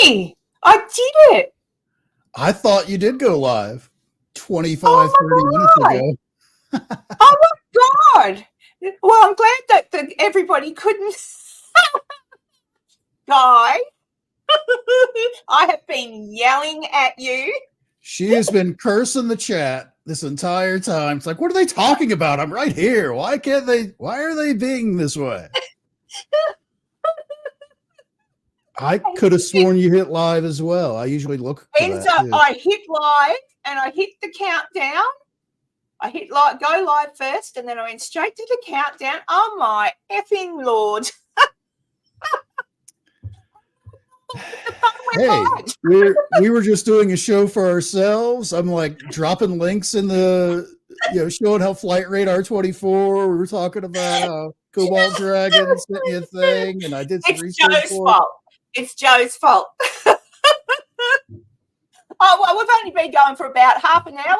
me. I did it. I thought you did go live 25, 30 Oh minutes my God. ago. Oh my God. Well, I'm glad that everybody couldn't. Guy, I have been yelling at you. She has been cursing the chat this entire time. It's like, what are they talking about? I'm right here. Why are they being this way? I could have sworn you hit live as well. I usually look for that Enzo, too. I hit live and I hit the countdown. I hit go live first and then I went straight to the countdown. Oh my effing Lord. Hey, we were just doing a show for ourselves. I'm like dropping links in the, showing how Flight Radar 24. We were talking about how Cobalt Dragon sent me a thing, and I did some research Joe's for it. fault. It's Joe's fault. Oh, well, we've only been going for about half an hour.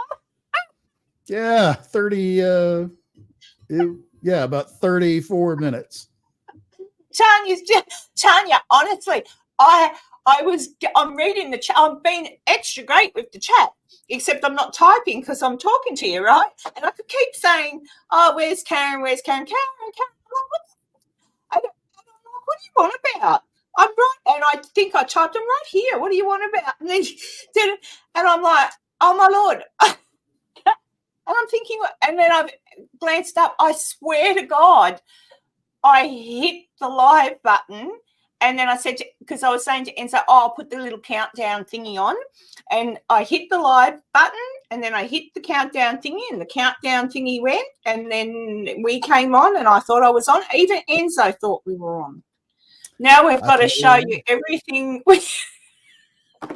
Yeah, 30. About 34 minutes. Tanya, honestly, I'm reading the chat. I'm being extra great with the chat, except I'm not typing because I'm talking to you, right? And I could keep saying, oh, where's Karen? Where's Karen? Karen. I don't know, what do you want about? I'm right. And I think I typed them right here. What do you want about? And then and I'm like, oh, my Lord. And I'm thinking, and then I've glanced up. I swear to God, I hit the live button. And then I said, because I was saying to Enzo, I'll put the little countdown thingy on. And I hit the live button and then I hit the countdown thingy and the countdown thingy went. And then we came on and I thought I was on. Even Enzo thought we were on. Now we've got to show you everything. Now we've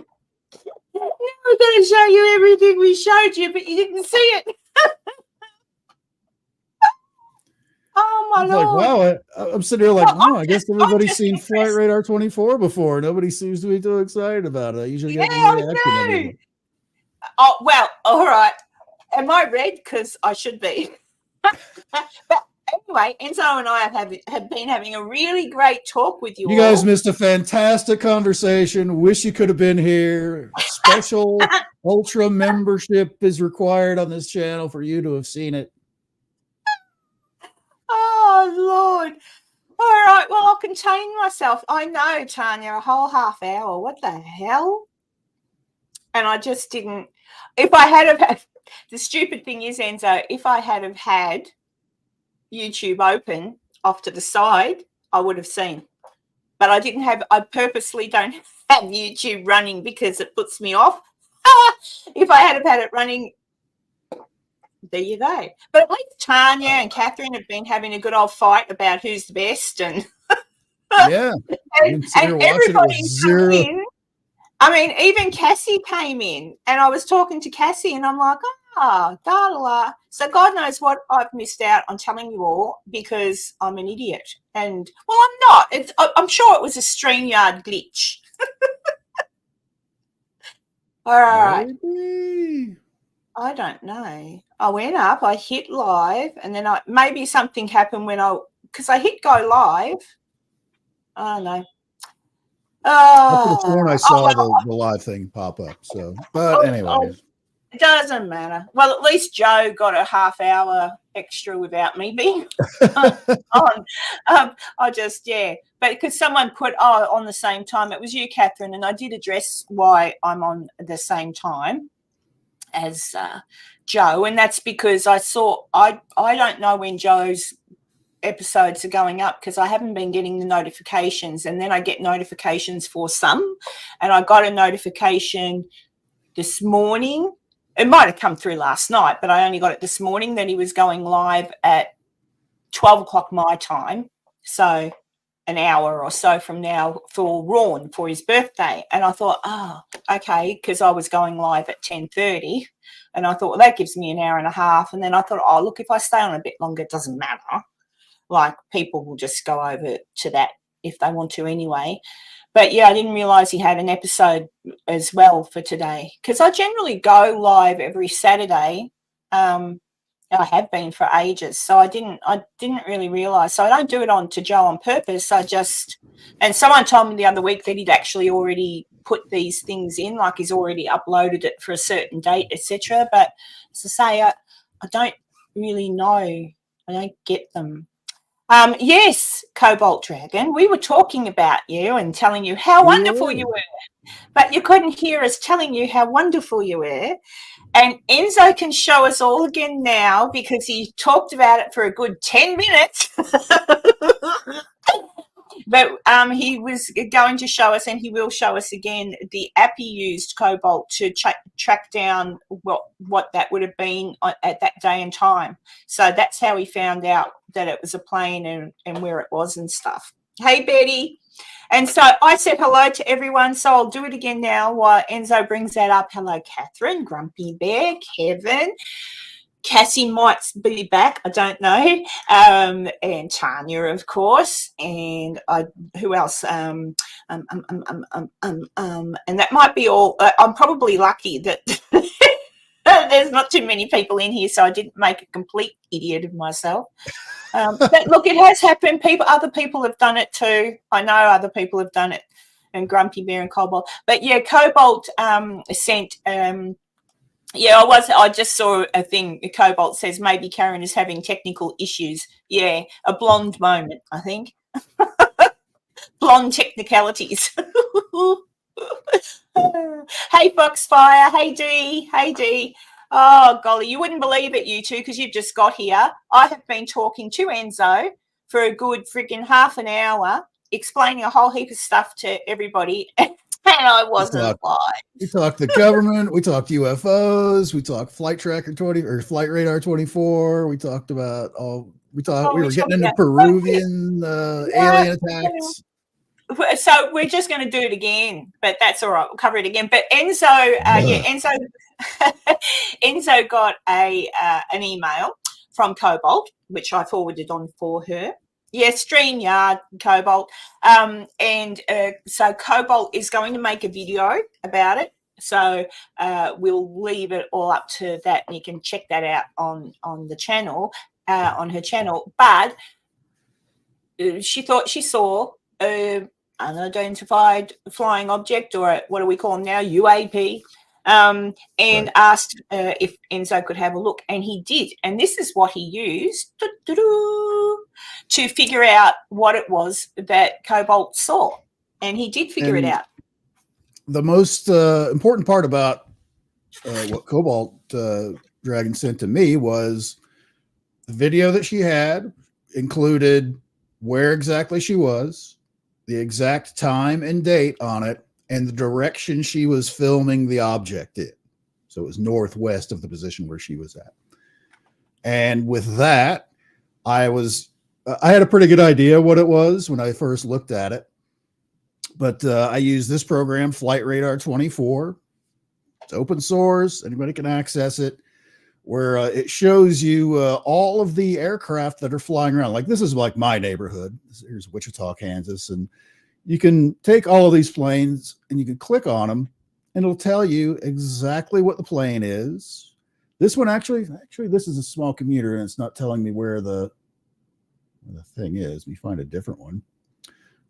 got to show you everything we showed you, but you didn't see it. Oh, my Lord. Like, wow, I'm sitting here like, wow, I guess everybody's seen Flight Radar 24 before. Nobody seems to be too excited about it. I usually get no reaction. Oh, well, all right. Am I red? Because I should be. But anyway, Enzo and I have been having a really great talk with you. You guys missed a fantastic conversation. Wish you could have been here. Special ultra membership is required on this channel for you to have seen it. Oh, Lord. All right. Well, I'll contain myself. I know, Tanya, a whole half hour. What the hell? And I just didn't. If I had have, the stupid thing is, Enzo, if I had have had YouTube open off to the side, I would have seen. But I didn't have, I purposely don't have YouTube running because it puts me off. If I had have had it running, there you go. But at least Tanya and Catherine have been having a good old fight about who's the best. And yeah. and everybody's come in. I mean, even Cassie came in and I was talking to Cassie and I'm like, Darla. So God knows what I've missed out on telling you all because I'm an idiot. And, well, I'm not. I'm sure it was a StreamYard glitch. All right. Maybe. I don't know. I went up, I hit live, and then maybe something happened because I hit go live. I don't know. I could have sworn I saw the live thing pop up. So, but anyway. It doesn't matter. Well, at least Joe got a half hour extra without me being on. I just, but because someone put, on the same time, it was you, Catherine, and I did address why I'm on the same time as Joe, and that's because I don't know when Joe's episodes are going up because I haven't been getting the notifications, and then I get notifications for some, and I got a notification this morning. It might have come through last night, but I only got it this morning that he was going live at 12 o'clock my time, so an hour or so from now for Rawn for his birthday. And I thought, okay, because I was going live at 10:30, and I thought, well, that gives me an hour and a half. And then I thought, look, if I stay on a bit longer, it doesn't matter. Like, people will just go over to that if they want to anyway. But, I didn't realise he had an episode as well for today because I generally go live every Saturday I have been for ages, so I didn't really realize. So I don't do it on to Joe on purpose. And someone told me the other week that he'd actually already put these things in, like he's already uploaded it for a certain date, etc. But as I say, I don't really know. I don't get them. Yes, Cobalt Dragon, we were talking about you and telling you how wonderful you were, but you couldn't hear us telling you how wonderful you were. And Enzo can show us all again now because he talked about it for a good 10 minutes. But he was going to show us, and he will show us again, the app he used, Cobalt, to track down what that would have been at that day and time. So that's how he found out that it was a plane and where it was and stuff. Hey, Betty. And so I said hello to everyone, so I'll do it again now while Enzo brings that up. Hello, Catherine, Grumpy Bear, Kevin, Cassie might be back, I don't know, and Tanya, of course, and who else? And that might be all. I'm probably lucky that there's not too many people in here, so I didn't make a complete idiot of myself. But look, it has happened. Other people have done it too. I know other people have done it, and Grumpy Bear and Cobalt. But yeah, Cobalt sent. Yeah, I just saw a thing. Cobalt says maybe Karen is having technical issues. Yeah, a blonde moment, I think. Blonde technicalities. Hey, Foxfire. Hey, Dee. Hey, Dee. Oh, golly, you wouldn't believe it, you two, because you've just got here. I have been talking to Enzo for a good friggin' half an hour, explaining a whole heap of stuff to everybody, and I wasn't live. We talked the government. We talked UFOs. We talked Flight Tracker 20 or Flight Radar 24. We talked about all. We were getting into Peruvian alien attacks. So we're just going to do it again, but that's all right. We'll cover it again. But Enzo, Enzo got an email from Cobalt, which I forwarded on for her. Yeah, StreamYard, Cobalt. So Cobalt is going to make a video about it. So we'll leave it all up to that, and you can check that out on the channel, on her channel. But she thought she saw unidentified flying object, or what do we call them now, UAP, and right. Asked if Enzo could have a look, and he did. And this is what he used to figure out what it was that Cobalt saw, and he did figure it out. The most important part about what Cobalt Dragon sent to me was the video that she had included where exactly she was, the exact time and date on it, and the direction she was filming the object in. So it was northwest of the position where she was at. And with that, I had a pretty good idea what it was when I first looked at it. But I use this program, Flight Radar 24. It's open source. Anybody can access it, where it shows you all of the aircraft that are flying around. Like, this is like my neighborhood. Here's Wichita, Kansas. And you can take all of these planes and you can click on them, and it'll tell you exactly what the plane is. This one actually, this is a small commuter, and it's not telling me where the thing is. We find a different one.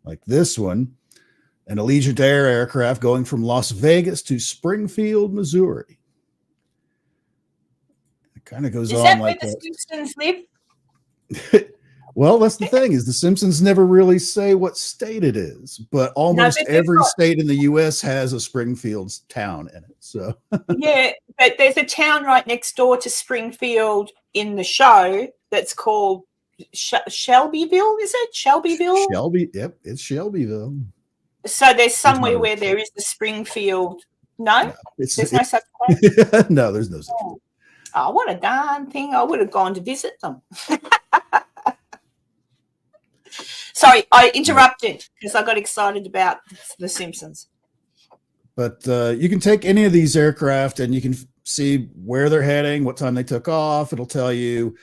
Like this one, an Allegiant Air aircraft going from Las Vegas to Springfield, Missouri. It kind of goes on like that. Is that where the Simpsons live? Well, that's the thing, is the Simpsons never really say what state it is, but almost every state in the U.S. has a Springfield town in it. So yeah, but there's a town right next door to Springfield in the show that's called Shelbyville. Is it Shelbyville? Yep, it's Shelbyville. So there's somewhere where there is the Springfield. No, there's no such place. No, there's no such place. Oh, what a darn thing! I would have gone to visit them. Sorry, I interrupted because I got excited about The Simpsons. But you can take any of these aircraft and you can see where they're heading, what time they took off. It'll tell you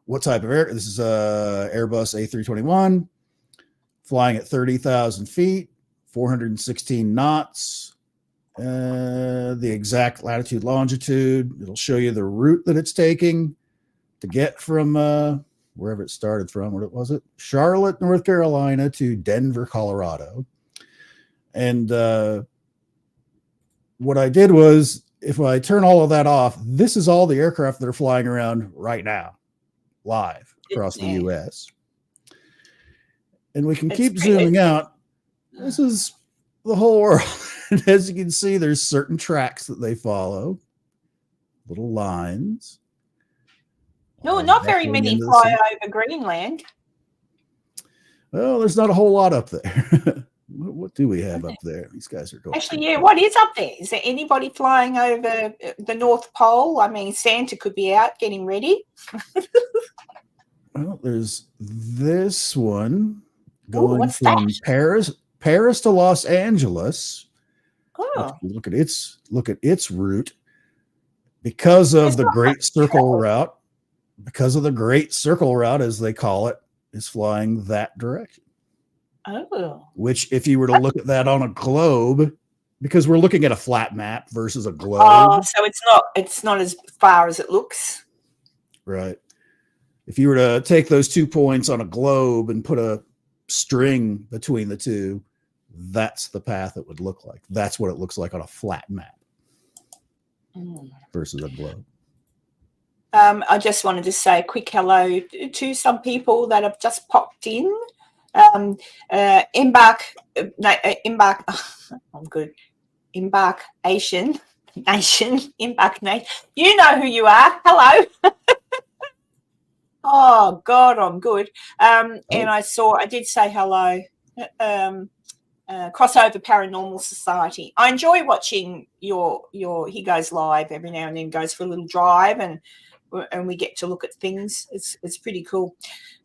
what type of air. This is Airbus A321, flying at 30,000 feet, 416 knots, the exact latitude, longitude. It'll show you the route that it's taking. to get from wherever it started from. What was it? Charlotte, North Carolina to Denver, Colorado. And what I did was, if I turn all of that off, this is all the aircraft that are flying around right now, live across the U.S. And we can keep zooming out. This is the whole world. And as you can see, there's certain tracks that they follow, little lines. No, not very many fly over Greenland. Well, there's not a whole lot up there. What do we have up there? These guys are going. Actually, yeah, what is up there? Is there anybody flying over the North Pole? I mean, Santa could be out getting ready. Well, there's this one going from that? Paris to Los Angeles. Oh. Look at its route because of the Great Circle route. Because of the Great Circle route, as they call it, is flying that direction. Oh. Which, if you were to look at that on a globe, because we're looking at a flat map versus a globe. Oh, so it's not as far as it looks. Right. If you were to take those 2 points on a globe and put a string between the two, that's the path it would look like. That's what it looks like on a flat map versus a globe. I just wanted to say a quick hello to some people that have just popped in. Embarkation Nation. You know who you are. Hello. Oh God, I'm good. And I did say hello. Crossover Paranormal Society. I enjoy watching your he goes live every now and then, goes for a little drive, and we get to look at things. It's pretty cool.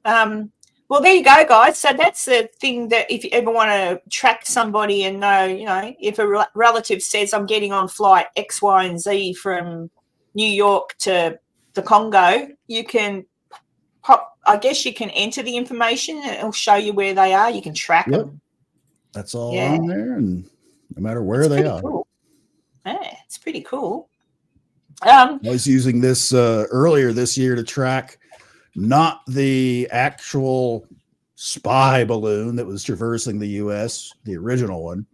Well, there you go, guys. So that's the thing, that if you ever want to track somebody and know, if a relative says, I'm getting on flight X, Y, and Z from New York to the Congo, you can I guess you can enter the information and it'll show you where they are. You can track them. That's all on there, and no matter where they are. Cool. Yeah, it's pretty cool. I was using this earlier this year to track not the actual spy balloon that was traversing the U.S., the original one,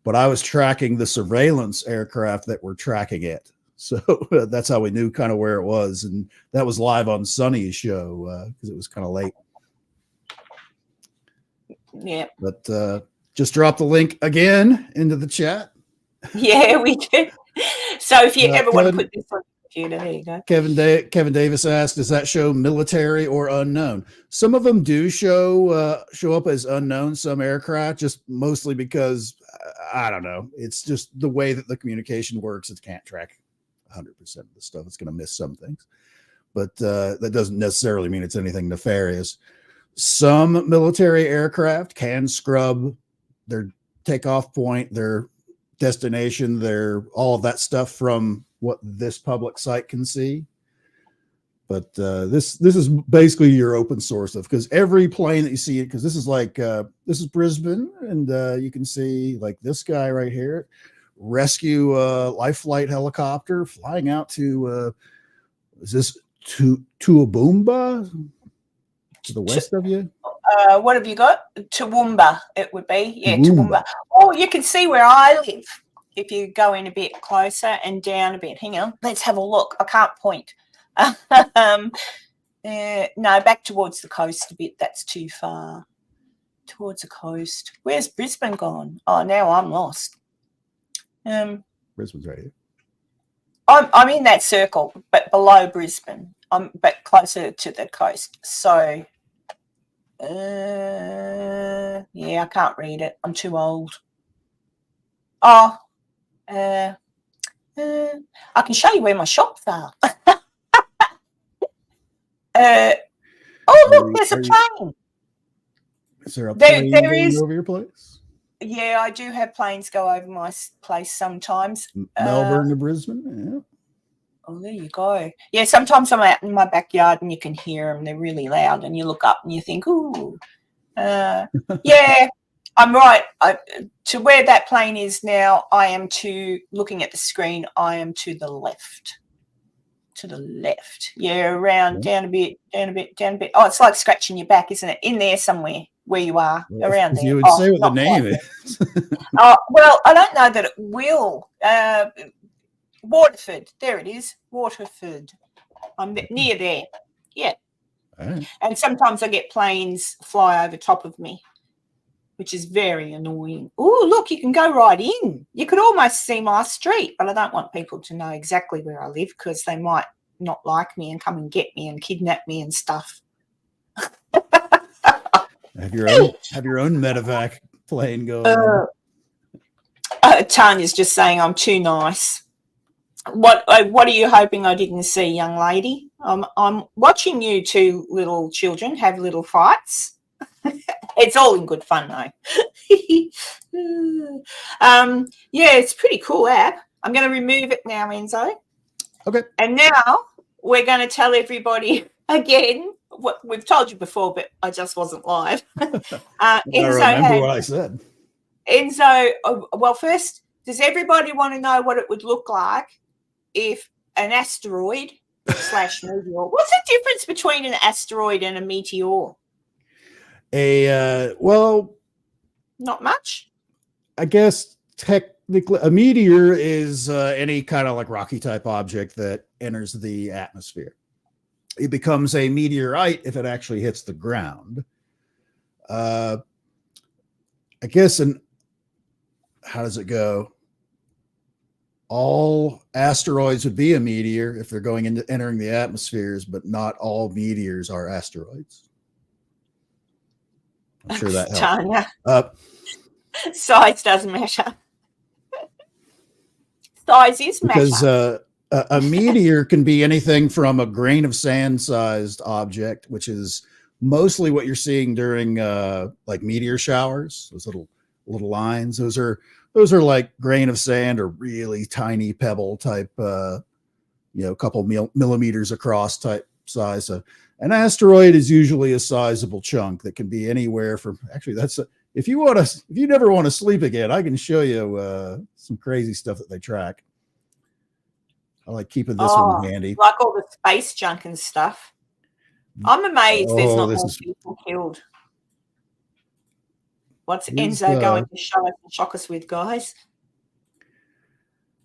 but I was tracking the surveillance aircraft that were tracking it. So that's how we knew kind of where it was. And that was live on Sunny's show because it was kind of late. Yeah. But just drop the link again into the chat. Yeah, we did. So if you ever want to put this on the computer, there you go. Kevin Davis asked, does that show military or unknown? Some of them do show up as unknown, some aircraft, just mostly because, I don't know. It's just the way that the communication works. It can't track 100% of the stuff. It's going to miss some things. But that doesn't necessarily mean it's anything nefarious. Some military aircraft can scrub their takeoff point, their destination, their all of that stuff from what this public site can see. But this is basically your open source stuff, because every plane that you see, because this is like this is Brisbane, and you can see like this guy right here, rescue life flight helicopter flying out to is this Toowoomba to the west of you? What have you got? Toowoomba, it would be. Yeah, Toowoomba. Oh, you can see where I live if you go in a bit closer and down a bit. Hang on, let's have a look. I can't point. No, back towards the coast a bit. That's too far. Towards the coast. Where's Brisbane gone? Oh, now I'm lost. Brisbane's right here. I'm in that circle, but below Brisbane. But closer to the coast. So, yeah, I can't read it. I'm too old. Oh, I can show you where my shops are. Oh, look, there's a plane. Is there a plane going over your place? Yeah, I do have planes go over my place sometimes. Melbourne to Brisbane, yeah. Oh, there you go. Yeah, sometimes I'm out in my backyard and you can hear them. They're really loud, and you look up and you think, ooh. Yeah, I'm right. To where that plane is now, looking at the screen, I am to the left. to the left. Yeah, around, down a bit, down a bit, down a bit. Oh, it's like scratching your back, isn't it? In there somewhere where you are, around If there. you would say what the name is. Well, I don't know that it will. Waterford. There it is. Waterford. I'm near there. Yeah. Right. And sometimes I get planes fly over top of me, which is very annoying. Oh, look, you can go right in. You could almost see my street, but I don't want people to know exactly where I live because they might not like me and come and get me and kidnap me and stuff. Have your own medevac plane going. Tanya's just saying I'm too nice. What are you hoping I didn't see, young lady? I'm watching you two little children have little fights. It's all in good fun, though. Yeah, it's a pretty cool app. I'm going to remove it now, Enzo. Okay. And now we're going to tell everybody again what we've told you before, but I just wasn't live. Enzo, I remember what I said. Enzo, well, first, does everybody want to know what it would look like if an asteroid / meteor? What's the difference between an asteroid and a meteor? Well, not much. I guess technically, a meteor is any kind of like rocky type object that enters the atmosphere. It becomes a meteorite if it actually hits the ground. I guess, how does it go? All asteroids would be a meteor if they're going into entering the atmospheres, but not all meteors are asteroids. I'm sure that helps. Size doesn't matter. Size is matter. Because a meteor can be anything from a grain of sand sized object, which is mostly what you're seeing during like meteor showers, those little lines. Those are like grain of sand or really tiny pebble type, couple millimeters across type size. An asteroid is usually a sizable chunk that can be anywhere from, actually, if you never want to sleep again, I can show you some crazy stuff that they track. I like keeping this one handy. Like all the space junk and stuff. I'm amazed there's not more people killed. What's Enzo going to show us and shock us with, guys?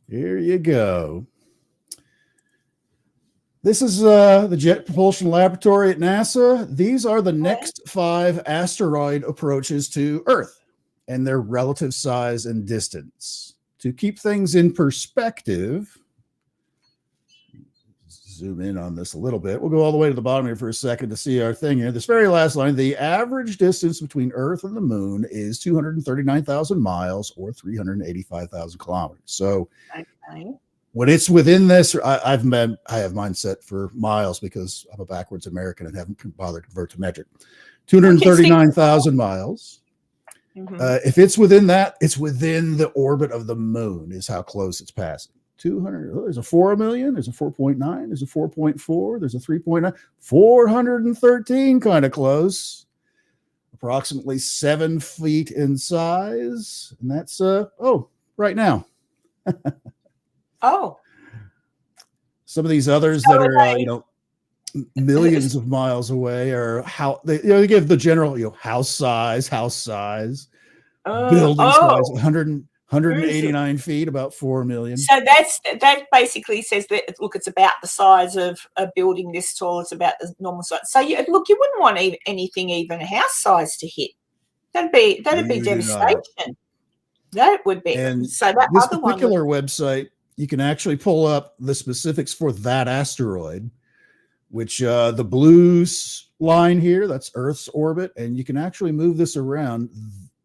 Here you go. This is the Jet Propulsion Laboratory at NASA. These are the next 5 asteroid approaches to Earth and their relative size and distance. To keep things in perspective, zoom in on this a little bit. We'll go all the way to the bottom here for a second to see our thing here. This very last line, the average distance between Earth and the moon is 239,000 miles or 385,000 kilometers. So when it's within this, I have mine set for miles because I'm a backwards American and haven't bothered to convert to metric. 239,000 miles. If it's within that, it's within the orbit of the moon is how close it's passing. 200, there's a 4 million, there's a 4.9, there's a 4.4, there's a 3.9, 413, kind of close, approximately 7 feet in size. And that's, right now. Some of these others that are, millions of miles away are how they give the general, house size, building size, 189 feet, about 4 million. So that basically says that, look, it's about the size of a building this tall. It's about the normal size. So you wouldn't want anything even house size to hit. That'd be devastation. That would be. And so that this other particular website, you can actually pull up the specifics for that asteroid, which the blue line here, that's Earth's orbit, and you can actually move this around.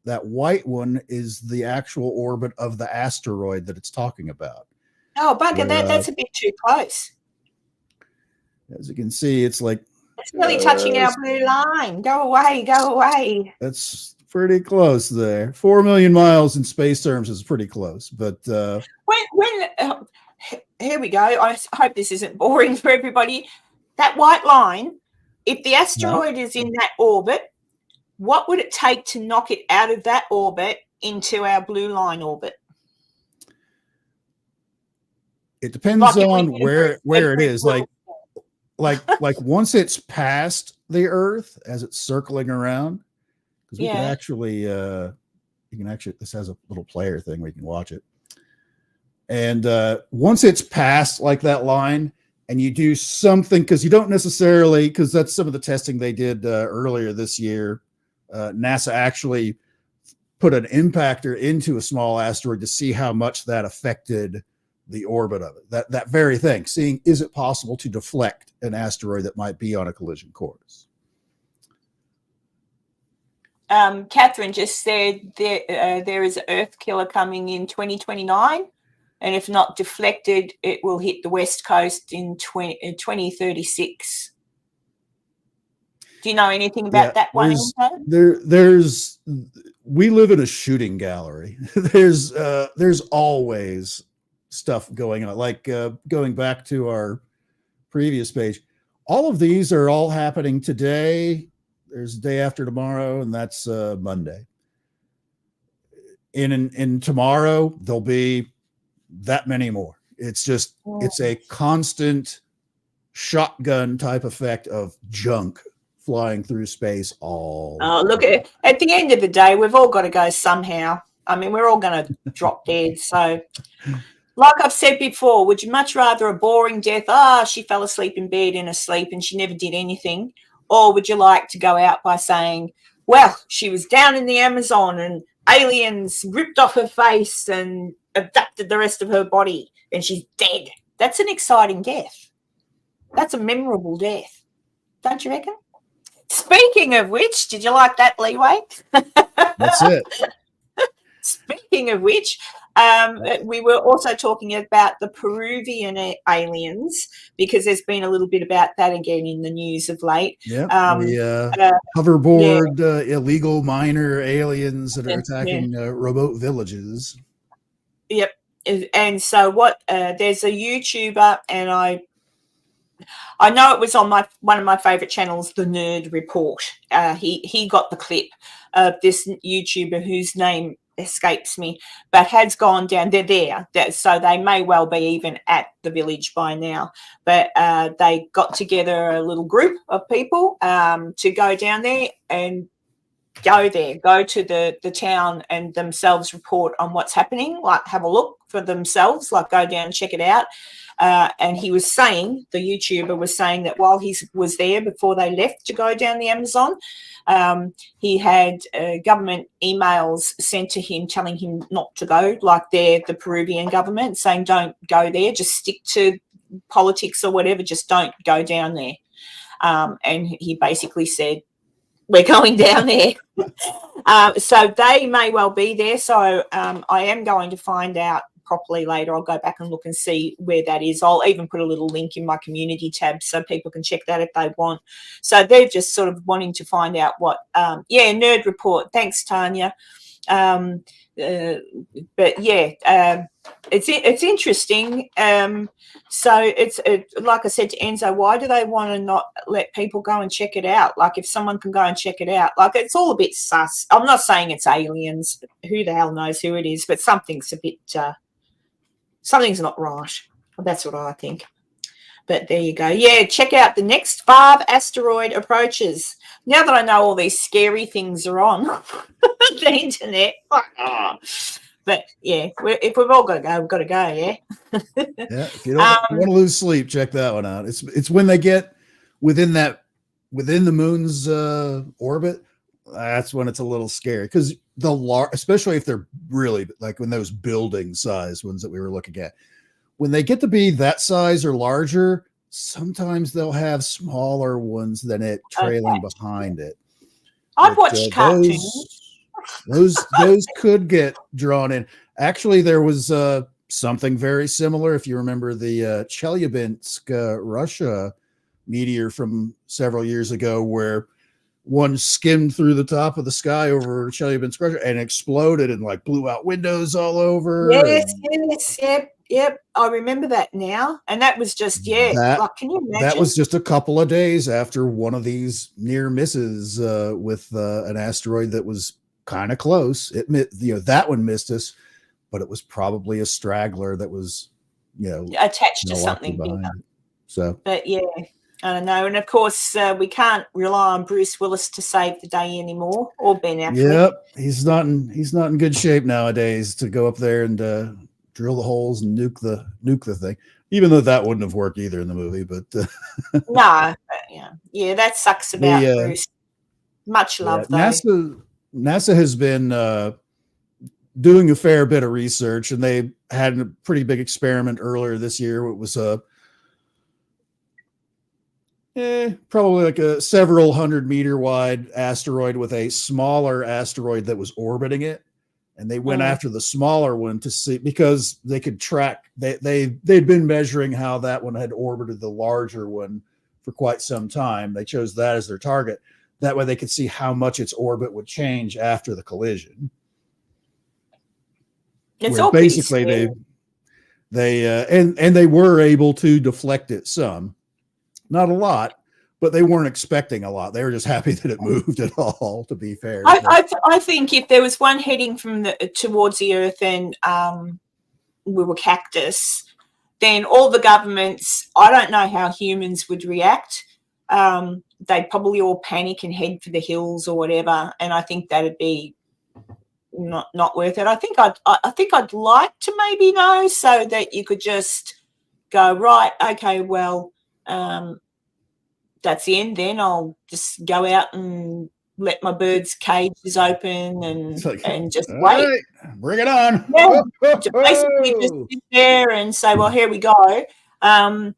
That white one is the actual orbit of the asteroid that it's talking about. Oh, bugger, that's a bit too close. As you can see, it's like... It's really touching our blue line. Go away. That's pretty close there. 4 million miles in space terms is pretty close. But here we go. I hope this isn't boring for everybody. That white line, if the asteroid is in that orbit, what would it take to knock it out of that orbit into our blue line orbit? It depends Like if we on did a group where it every is. little- Like once it's past the Earth as it's circling around, because we can Yeah. actually this has a little player thing where you can watch it. And once it's past like that line, and you do something, because you don't necessarily, because that's some of the testing they did earlier this year. NASA actually put an impactor into a small asteroid to see how much that affected the orbit of it. That very thing, seeing is it possible to deflect an asteroid that might be on a collision course. Catherine just said there is an Earth killer coming in 2029, and if not deflected, it will hit the West Coast in 2036. Do you know anything about that one? We live in a shooting gallery. There's always stuff going on. Like going back to our previous page, all of these are all happening today. There's a day after tomorrow, and that's Monday. In tomorrow, there'll be that many more. It's just it's a constant shotgun type effect of junk flying through space all. Oh, look, at the end of the day, we've all got to go somehow. I mean, we're all going to drop dead. So, like I've said before, would you much rather a boring death? She fell asleep in bed in her sleep and she never did anything. Or would you like to go out by saying, well, she was down in the Amazon and aliens ripped off her face and abducted the rest of her body and she's dead? That's an exciting death. That's a memorable death. Don't you reckon? Speaking of which, did you like that, Leeway? That's it. Speaking of which, we were also talking about the Peruvian aliens, because there's been a little bit about that again in the news of late. Yeah, hoverboard illegal minor aliens that are attacking remote villages. Yep. And so there's a YouTuber, and I know it was on one of my favorite channels, The Nerd Report. He got the clip of this YouTuber whose name escapes me, but has gone down. They're there, so they may well be even at the village by now. But they got together a little group of people to go down there and go to the town and themselves report on what's happening, like have a look for themselves, like go down and check it out. And he was saying, the YouTuber was saying that while he was there before they left to go down the Amazon, he had government emails sent to him telling him not to go, like the Peruvian government saying don't go there, just stick to politics or whatever, just don't go down there. And he basically said, we're going down there. So they may well be there. So I am going to find out properly later. I'll go back and look and see where that is. I'll even put a little link in my community tab so people can check that if they want. So they're just sort of wanting to find out what Nerd Report. Thanks, Tanya. But yeah, it's interesting. So it's like I said to Enzo, why do they want to not let people go and check it out? Like if someone can go and check it out, like it's all a bit sus. I'm not saying it's aliens. Who the hell knows who it is? But something's a bit something's not right. That's what I think. But there you go. Yeah, check out the next 5 asteroid approaches. Now that I know all these scary things are on the internet. But yeah, if we've all got to go, we've got to go, yeah? Yeah, if you don't want to lose sleep, check that one out. It's when they get within the moon's orbit, that's when it's a little scary, because especially if they're really like when those building size ones that we were looking at, when they get to be that size or larger, sometimes they'll have smaller ones than it trailing behind it. I've watched cartoons. Those could get drawn in. Actually, there was something very similar. If you remember the Chelyabinsk, Russia meteor from several years ago, where one skimmed through the top of the sky over Chelyabinsk, Russia, and exploded and like blew out windows all over. Yes, yep. I remember that now. And that was just, like, can you imagine? That was just a couple of days after one of these near misses with an asteroid that was kind of close. That one missed us, but it was probably a straggler that was attached to locked something behind bigger. it. So, but yeah, I don't know. And of course, we can't rely on Bruce Willis to save the day anymore, or Ben Affleck. Yep, he's not in good shape nowadays to go up there and drill the holes and nuke the thing. Even though that wouldn't have worked either in the movie, but no, yeah, that sucks about Bruce. Much love, though. NASA has been doing a fair bit of research, and they had a pretty big experiment earlier this year. It was probably like a several 100-meter wide asteroid with a smaller asteroid that was orbiting it. And they went after the smaller one to see, because they could track, they'd been measuring how that one had orbited the larger one for quite some time. They chose that as their target. That way they could see how much its orbit would change after the collision. It's all basically they were able to deflect it some. Not a lot, but they weren't expecting a lot. They were just happy that it moved at all, to be fair. I think if there was one heading towards the Earth and we were cactus, then all the governments, I don't know how humans would react. They'd probably all panic and head for the hills or whatever. And I think that'd be not worth it. I think I'd like to maybe know, so that you could just go, right, okay, well, that's the end. Then I'll just go out and let my birds' cages open and just wait. Right, bring it on. Yeah, basically just sit there and say, well, here we go. And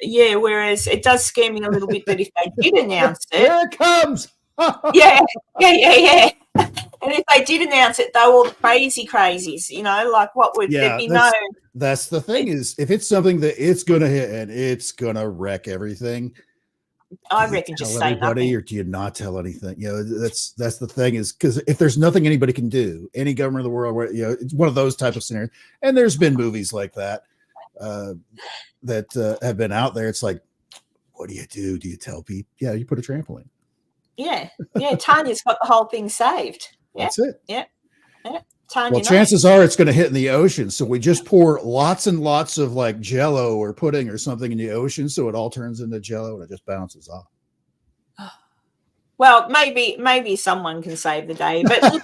yeah, whereas it does scare me a little bit that if they did announce it, here it comes. yeah. And if they did announce it, though, all the crazies, like what would there be no? That's the thing, is if it's something that it's going to hit and it's going to wreck everything, I reckon just say nothing. Or do you not tell anything? That's the thing, is because if there's nothing anybody can do, any government of the world, where it's one of those type of scenarios, and there's been movies like that that have been out there. It's like, what do you do? Do you tell people? Yeah, you put a trampoline. Yeah. Tanya's got the whole thing saved. Yeah. That's it. Yeah. Tanya, well, chances are it's going to hit in the ocean. So we just pour lots and lots of like Jello or pudding or something in the ocean, so it all turns into Jello and it just bounces off. Well, maybe someone can save the day, but look,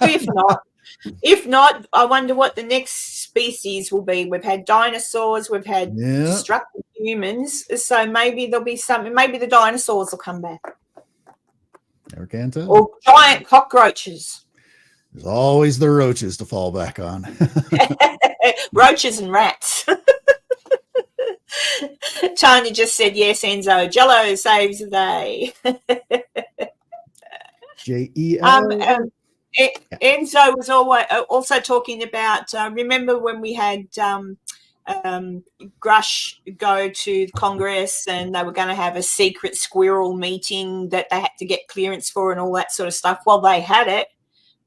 if not, I wonder what the next species will be. We've had dinosaurs, we've had destructive humans, so maybe there'll be something. Maybe the dinosaurs will come back. Never can tell. Or giant cockroaches. There's always the roaches to fall back on. Roaches and rats. Tanya just said, yes, Enzo. Jello saves the day. J-E-L. Enzo was also talking about, remember when we had Grush go to Congress and they were going to have a secret squirrel meeting that they had to get clearance for and all that sort of stuff? Well, they had it.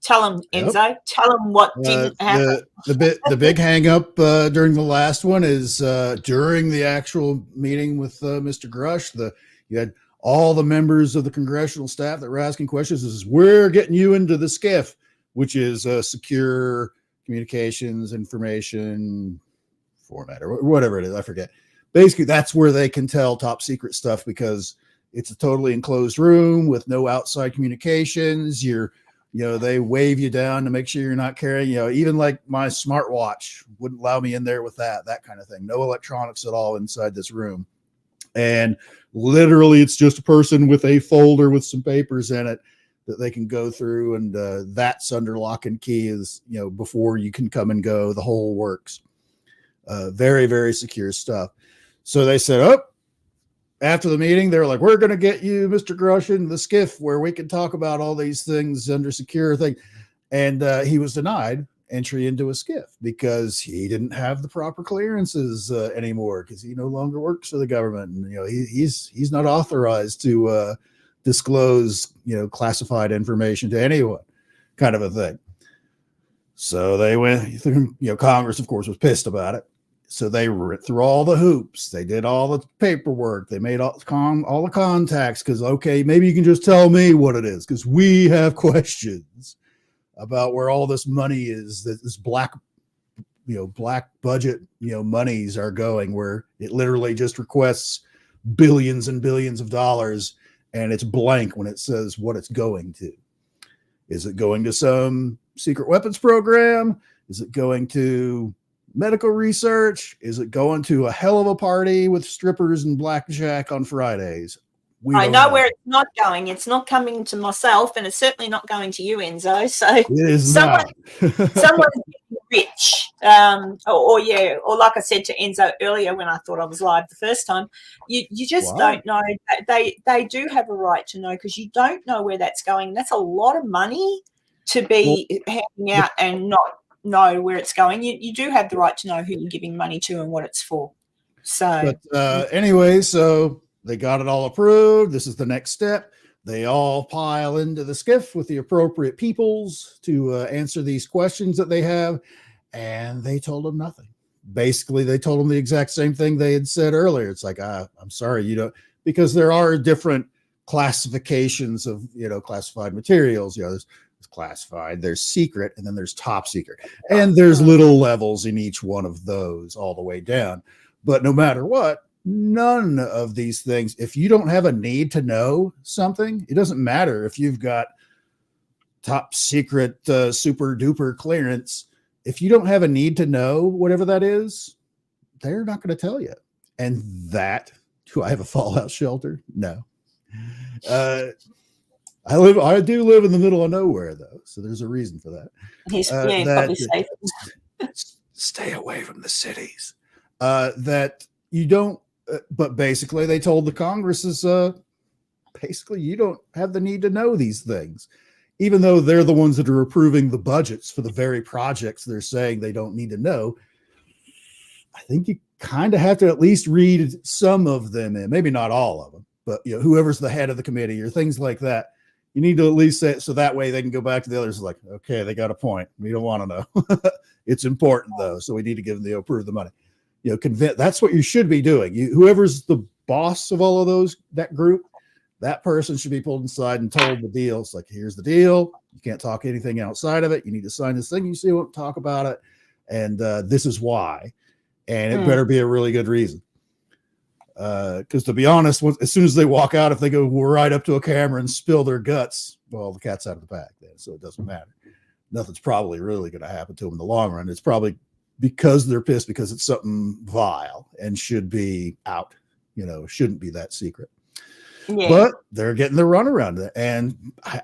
Tell them, Enzo. Tell them what didn't happen. The big hang up during the last one is during the actual meeting with Mr. Grush. You had all the members of the congressional staff that were asking questions. This is, we're getting you into the SCIF, which is secure communications information format or whatever it is. I forget. Basically, that's where they can tell top secret stuff, because it's a totally enclosed room with no outside communications. They wave you down to make sure you're not carrying, even like my smartwatch wouldn't allow me in there with that kind of thing. No electronics at all inside this room. And literally it's just a person with a folder with some papers in it that they can go through. And that's under lock and key, is, before you can come and go, the whole works. Very, very secure stuff. So they said, after the meeting, they were like, we're going to get you, Mr. Grush, in the SCIF where we can talk about all these things under secure thing. And he was denied entry into a SCIF because he didn't have the proper clearances anymore, because he no longer works for the government. And, he's not authorized to disclose, classified information to anyone, kind of a thing. So they went through, Congress, of course, was pissed about it. So they went through all the hoops. They did all the paperwork. They made all the contacts, because, okay, maybe you can just tell me what it is, because we have questions about where all this money is, this black black budget, monies are going, where it literally just requests billions and billions of dollars, and it's blank when it says what it's going to. Is it going to some secret weapons program? Is it going to medical research? Is it going to a hell of a party with strippers and blackjack on Fridays? I know where it's not going. It's not coming to myself, and it's certainly not going to you, Enzo. So it is someone's getting rich. Or like I said to Enzo earlier when I thought I was live the first time, you just don't know. They do have a right to know, because you don't know where that's going. That's a lot of money to be handing out and not know where it's going. You do have the right to know who you're giving money to and what it's for. So, but anyway, so they got it all approved. This is the next step. They all pile into the skiff with the appropriate peoples to answer these questions that they have. And they told them nothing. Basically, they told them the exact same thing they had said earlier. It's like, I'm sorry, you don't, because there are different classifications of, classified materials. There's classified, there's secret, and then there's top secret. And there's little levels in each one of those all the way down. But no matter what, none of these things, if you don't have a need to know something, it doesn't matter if you've got top secret, super duper clearance. If you don't have a need to know whatever that is, they're not going to tell you. And do I have a fallout shelter? No. I do live in the middle of nowhere, though, so there's a reason for that. He's probably safe. Stay away from the cities. That you don't. But basically, they told the Congresses, basically, you don't have the need to know these things, even though they're the ones that are approving the budgets for the very projects they're saying they don't need to know. I think you kind of have to at least read some of them in, maybe not all of them, but whoever's the head of the committee or things like that. You need to at least say it so that way they can go back to the others like, okay, they got a point. We don't want to know. It's important, though, so we need to give them approve the money. Convince. That's what you should be doing. Whoever's the boss of all of that group, that person should be pulled aside and told the deal. It's like, here's the deal. You can't talk anything outside of it. You need to sign this thing. You see what talk about it, and this is why. And it better be a really good reason. Because to be honest, as soon as they walk out, if they go right up to a camera and spill their guts, well, the cat's out of the bag then, so it doesn't matter. Nothing's probably really going to happen to them in the long run. It's probably because they're pissed because it's something vile and should be out, shouldn't be that secret. Yeah. But they're getting the run around it. And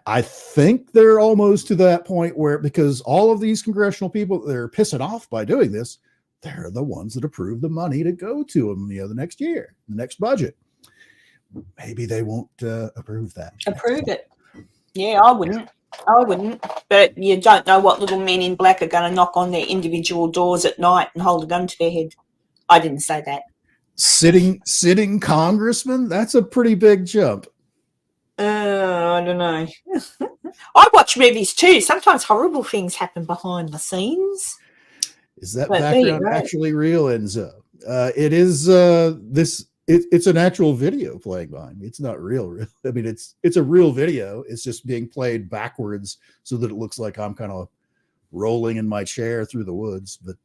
I think they're almost to that point where, because all of these congressional people, they're pissing off by doing this, they're the ones that approve the money to go to them, the next year, the next budget. Maybe they won't approve that. Approve it. Yeah, I wouldn't. Yeah. I wouldn't, but you don't know what little men in black are going to knock on their individual doors at night and hold a gun to their head. I didn't say that. Sitting congressman? That's a pretty big jump. I don't know. I watch movies too. Sometimes horrible things happen behind the scenes. Is that background actually real, Enzo? It is It's an actual video playing behind me. It's not real. I mean, it's a real video. It's just being played backwards so that it looks like I'm kind of rolling in my chair through the woods. But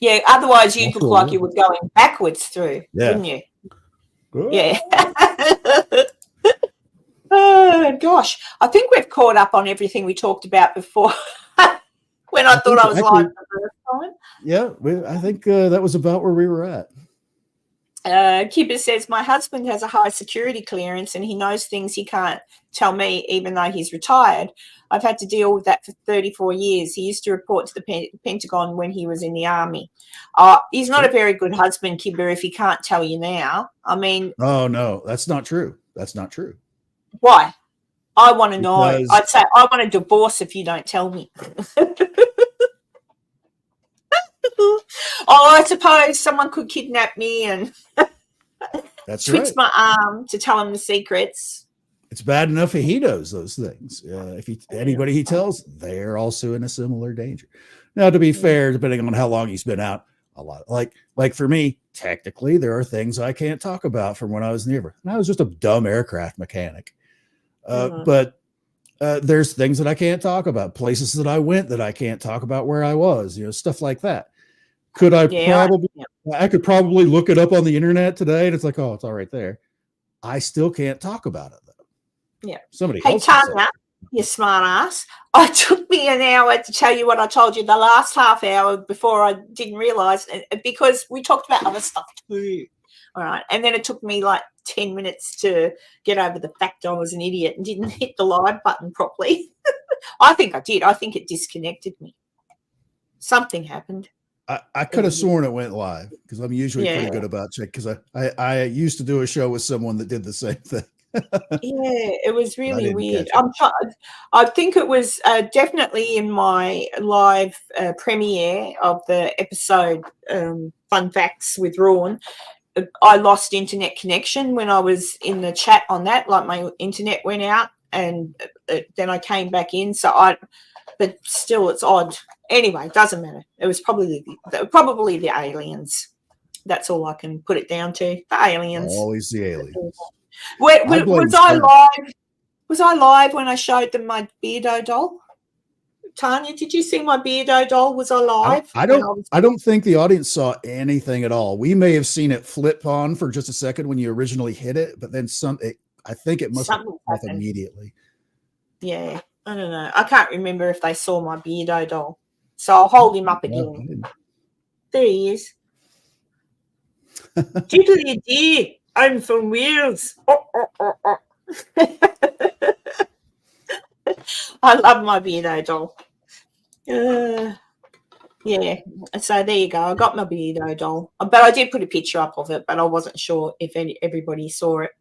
yeah, otherwise you'd look like you were going backwards through, wouldn't you? Good. Yeah. Oh gosh, I think we've caught up on everything we talked about before. When I thought I was live the first time. Yeah, I think that was about where we were at. Kibber says, my husband has a high security clearance and he knows things he can't tell me, even though he's retired. I've had to deal with that for 34 years. He used to report to the Pentagon when he was in the army. He's not a very good husband, Kibber, if he can't tell you now. I mean... Oh, no, that's not true. That's not true. Why? I want to know. I'd say I want a divorce if you don't tell me. I suppose someone could kidnap me and twist my arm to tell him the secrets. It's bad enough if he knows those things. If anybody he tells, they're also in a similar danger. Now, to be fair, depending on how long he's been out, a lot like for me, technically, there are things I can't talk about from when I was near. And I was just a dumb aircraft mechanic. But There's things that I can't talk about, places that I went that I can't talk about where I was, stuff like that. Could I I could probably look it up on the internet today, and it's like, oh, it's all right there. I still can't talk about it though. Yeah. Somebody Hey, else. Tanya, you smart ass. It took me an hour to tell you what I told you the last half hour before I didn't realize, because we talked about other stuff too. All right. And then it took me like 10 minutes to get over the fact I was an idiot and didn't hit the live button properly. I think I did. I think it disconnected me. Something happened. I could have sworn it went live because I'm usually pretty good about check, because I used to do a show with someone that did the same thing. It was really weird. I think it was definitely in my live premiere of the episode Fun Facts with Rawn. I lost internet connection when I was in the chat on that. Like, my internet went out, and then I came back in. But still, it's odd. Anyway, doesn't matter. It was probably the aliens. That's all I can put it down to. The aliens. Always the aliens. Was I live? Was I live when I showed them my Beardo doll? Tanya, did you see my Beardo doll? Was I live? I don't think the audience saw anything at all. We may have seen it flip on for just a second when you originally hit it, but then I think it must have off immediately. Yeah, I don't know. I can't remember if they saw my Beardo doll. So I'll hold him up again. There he is. Diddly dee, I'm from Wales. I love my Beardo doll. Yeah, so there you go. I got my Beardo doll, but I did put a picture up of it, but I wasn't sure if everybody saw it.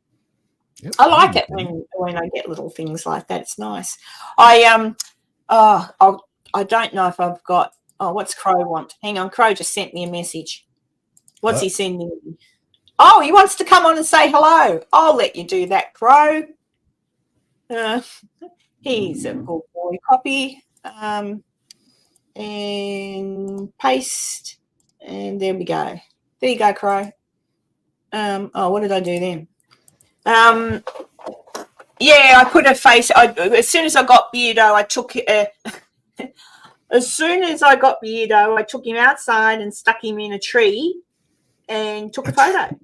Yep. I like it when I get little things like that. It's nice. I don't know if I've got. Oh, what's Crow want? Hang on, Crow just sent me a message. What's he sending me? Oh, he wants to come on and say hello. I'll let you do that, Crow. He's a good boy. Copy and paste, and there we go. There you go, Crow. What did I do then? Yeah, I put a face. As soon as I got Beardo, I took it. As soon as I got Beardo, I took him outside and stuck him in a tree and took a photo.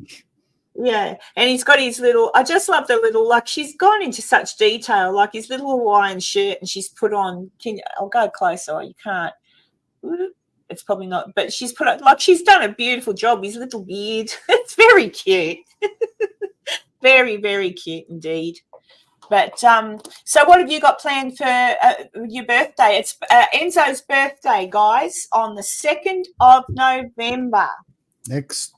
Yeah, and he's got his little. I just love the little. Like, she's gone into such detail, like his little Hawaiian shirt, and she's put on. I'll go closer. You can't. It's probably not, but she's put on, like, she's done a beautiful job. His little beard. It's very cute. Very, very cute indeed. But so what have you got planned for your birthday? It's Enzo's birthday, guys, on the 2nd of November. Next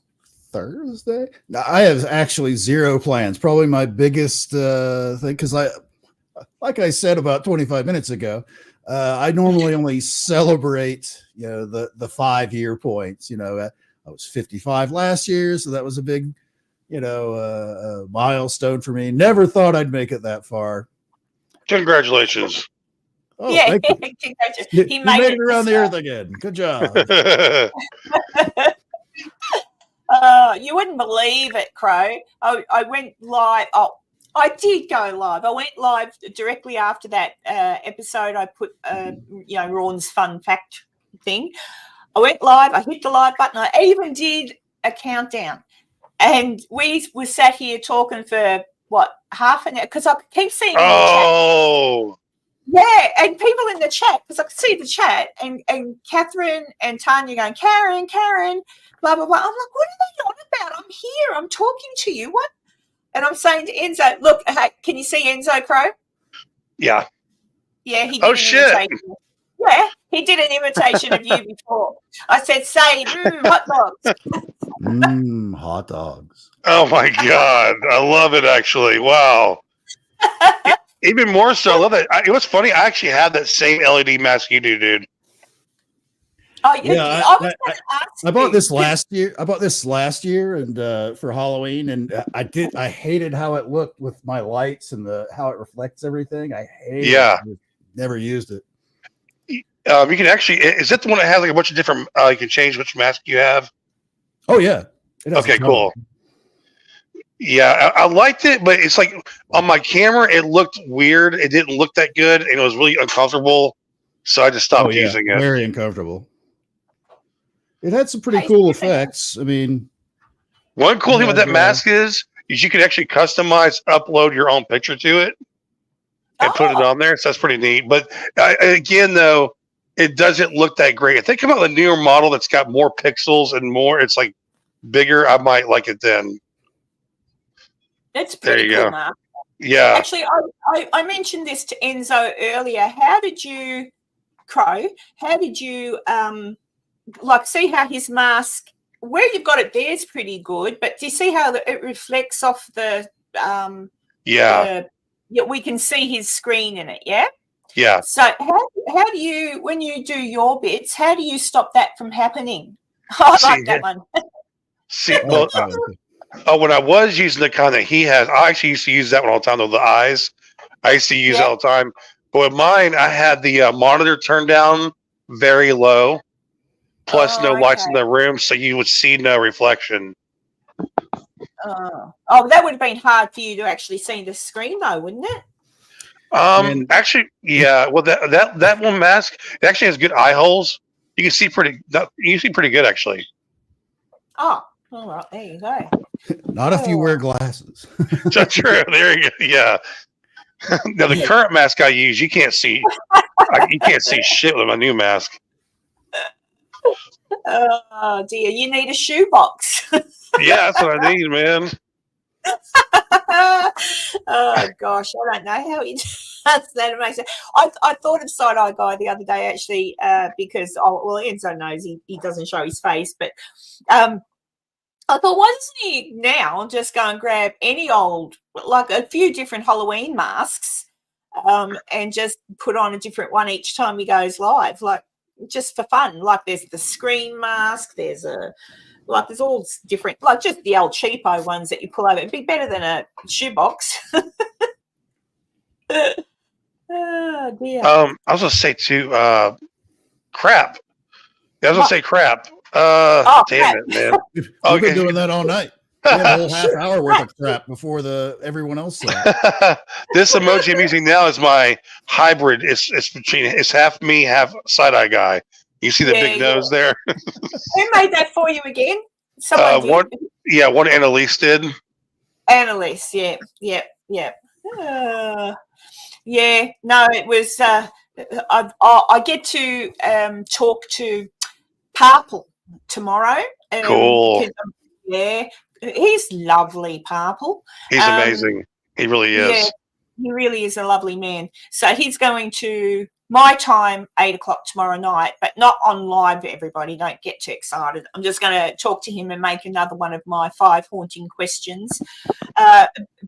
Thursday? No, I have actually zero plans. Probably my biggest thing, because like I said about 25 minutes ago, I normally only celebrate, the 5-year points. I was 55 last year, so that was a big, a milestone for me. Never thought I'd make it that far. Congratulations. Oh, yeah, congratulations. He made it around the earth again. Good job. You wouldn't believe it, Crow. I went live. Oh, I did go live. I went live directly after that episode. I put, Ron's fun fact thing. I went live. I hit the live button. I even did a countdown. And we were sat here talking for, half an hour? Because I keep seeing in the chat. Yeah, and people in the chat, because I could see the chat, and Catherine and Tanya going, Karen, blah, blah, blah. I'm like, what are they on about? I'm here. I'm talking to you. What? And I'm saying to Enzo, look, can you see Enzo, Crow? Yeah. Yeah, he did an imitation. Yeah, he did an imitation of you before. I said, say, hot dogs. Hot dogs. Oh, my God. I love it, actually. Wow. Even more so, I love that. It was funny. I actually have that same LED mask you do, dude. Oh, yeah. I bought this last year. And for Halloween, and I hated how it looked with my lights and how it reflects everything. I hate it. Never used it. You can actually, is that the one that has like a bunch of different, you can change which mask you have? Oh, yeah. Okay, cool. Yeah, I liked it, but it's like on my camera, it looked weird. It didn't look that good, and it was really uncomfortable. So I just stopped using it. Very uncomfortable. It had some pretty cool effects. I mean, one cool thing with that mask is you can actually customize, upload your own picture to it, and put it on there. So that's pretty neat. But again, though, it doesn't look that great. If they come out with a newer model that's got more pixels and more, it's like bigger, I might like it then. That's pretty cool, Mark. Yeah. Actually, I mentioned this to Enzo earlier. How did you, Crow, see how his mask, where you've got it there is pretty good, but do you see how it reflects off the, we can see his screen in it, yeah? Yeah. So how do you, when you do your bits, how do you stop that from happening? I like that one. When I was using the kind that he has, I actually used to use that one all the time, though, the eyes. I used to use it all the time. But with mine, I had the monitor turned down very low, plus no lights in the room, so you would see no reflection. That would have been hard for you to actually see the screen, though, wouldn't it? Actually, yeah. Well, that one mask, it actually has good eye holes. You can see pretty good, actually. Oh, all right. There you go. Not if you wear glasses. That's true. There you go. Yeah. Now the current mask I use, you can't see. You can't see shit with my new mask. Oh dear, you need a shoebox. Yeah, that's what I need, man. Oh gosh, I don't know how he does that. Amazing. I thought of Side Eye Guy the other day actually, because Enzo knows he doesn't show his face, but I thought, why doesn't he now just go and grab any old, like a few different Halloween masks, and just put on a different one each time he goes live, like just for fun. Like there's the screen mask, there's all different, like just the old cheapo ones that you pull over. It'd be better than a shoebox. Oh dear. I was gonna say too, crap. I was gonna say crap. Damn it, man. We've been doing that all night. We had a whole half hour worth of crap before everyone else saw it. This emoji I'm using now is my hybrid. It's half me, half Side Eye Guy. You see the big nose there? Who made that for you again? Someone did. One Annalise did. Annalise, yeah. No, it was. I get to talk to Parple tomorrow. Cool. Yeah, he's lovely, Parple. He's amazing. He really is. Yeah, he really is a lovely man. So he's going to my time, 8:00 tomorrow night, but not on live, everybody. Don't get too excited. I'm just going to talk to him and make another one of my 5 haunting questions.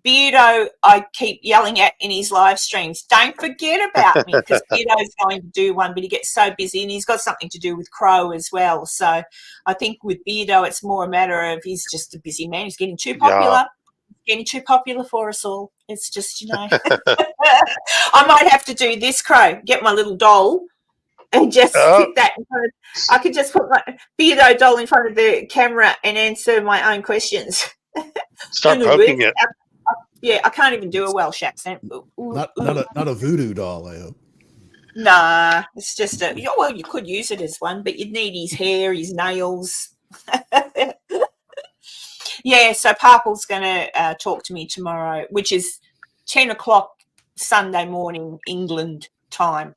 Beardo, I keep yelling at in his live streams, don't forget about me, because Beardo's going to do one, but he gets so busy, and he's got something to do with Crow as well. So I think with Beardo, it's more a matter of he's just a busy man. He's getting too popular. Yeah. Getting too popular for us all. It's just, I might have to do this, Crow, get my little doll and just sit that in front of, I could just put my Beardo doll in front of the camera and answer my own questions. Start poking it. Yeah, I can't even do a Welsh accent. Not a voodoo doll, I hope. Nah, it's just you could use it as one, but you'd need his hair, his nails. Yeah, so Parple's going to talk to me tomorrow, which is 10:00 Sunday morning, England time.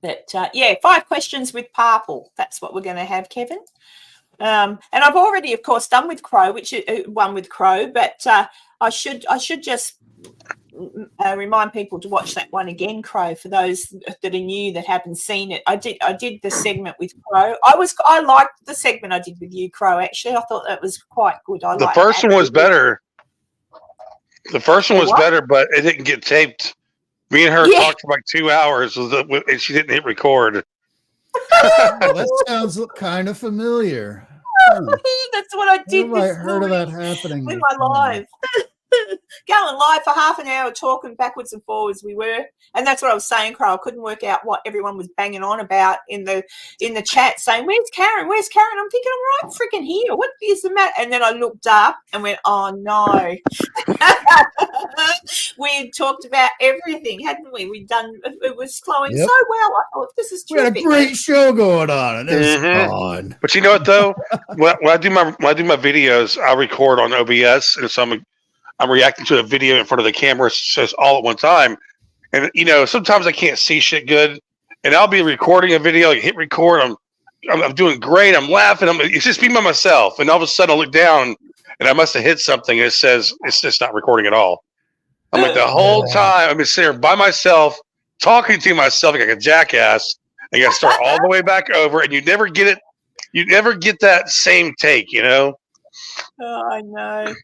But, 5 questions with Parple. That's what we're going to have, Kevin. And I've already, of course, done with Crow, which is one with Crow, but I should just remind people to watch that one again, Crow, for those that are new that haven't seen it. I did the segment with Crow. I liked the segment I did with you, Crow, actually. I thought that was quite good. The first one was better. The first one was better, but it didn't get taped. Me and her talked for like 2 hours, and she didn't hit record. That sounds kind of familiar. That's what I did. I heard of that happening with my live. Going live for half an hour, talking backwards and forwards. We were, and that's what I was saying, Carl. I couldn't work out what everyone was banging on about in the chat, saying, "Where's Karen? Where's Karen?" I'm thinking, I'm right freaking here. What is the matter? And then I looked up and went, "Oh no." We had talked about everything, hadn't we? We'd done. It was flowing so well. I thought, this is terrific. We had a great show going on, and it was fun. But you know what though? when I do my videos, I record on OBS, and so I'm reacting to a video in front of the camera, says all at one time. And sometimes I can't see shit good, and I'll be recording a video, hit record. I'm doing great. I'm laughing. It's just me by myself, and all of a sudden I look down, and I must have hit something. And it says it's just not recording at all. I'm like the whole time I'm just sitting there by myself, talking to myself like a jackass. And you got to start all the way back over, and you never get it. You never get that same take, Oh, I know.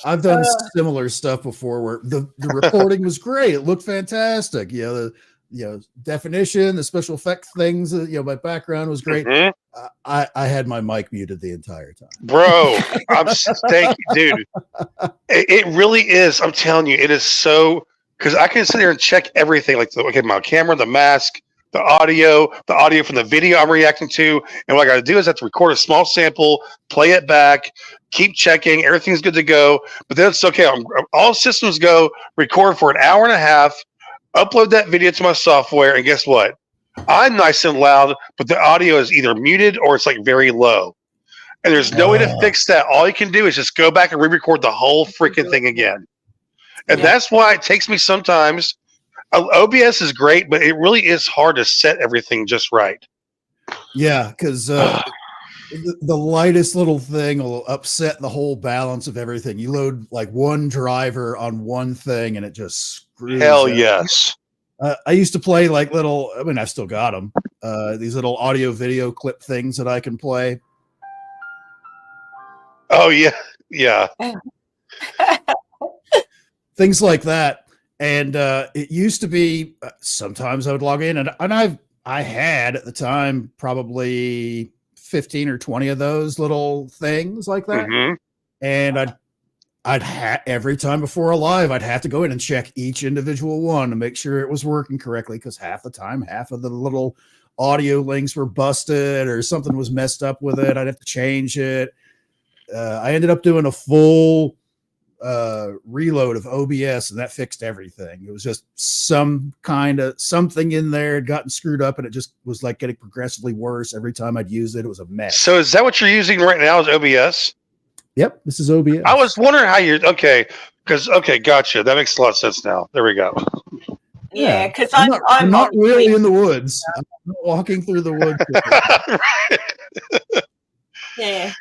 I've done similar stuff before where the recording was great. It looked fantastic. The definition, the special effect things. My background was great. Mm-hmm. I had my mic muted the entire time. Bro, thank you, dude. It really is. I'm telling you, it is so, because I can sit there and check everything, like my camera, the mask, the audio from the video I'm reacting to, and what I got to do is I have to record a small sample, play it back, keep checking, everything's good to go. But then it's okay. All systems go. Record for an hour and a half, upload that video to my software, and guess what? I'm nice and loud, but the audio is either muted or it's like very low. And there's no way to fix that. All you can do is just go back and re-record the whole freaking thing again. And that's why it takes me sometimes. OBS is great, but it really is hard to set everything just right. Yeah, because the lightest little thing will upset the whole balance of everything. You load like one driver on one thing, and it just screws. Hell yes. I used to play like little. I mean, I've still got them. These little audio video clip things that I can play. Oh yeah. Things like that. And it used to be sometimes I would log in, and I had at the time probably 15 or 20 of those little things like that. Mm-hmm. And I'd every time before a live, I'd have to go in and check each individual one to make sure it was working correctly, because half the time, half of the little audio links were busted or something was messed up with it. I'd have to change it. I ended up doing a full reload of OBS, and that fixed everything. It was just some kind of something in there had gotten screwed up, and it just was like getting progressively worse every time I'd use it. It was a mess. So is that what you're using right now, is OBS? Yep, this is OBS. I was wondering how you're gotcha. That makes a lot of sense now. There we go. Yeah, because I'm not really in the woods. I'm not walking through the woods. Yeah,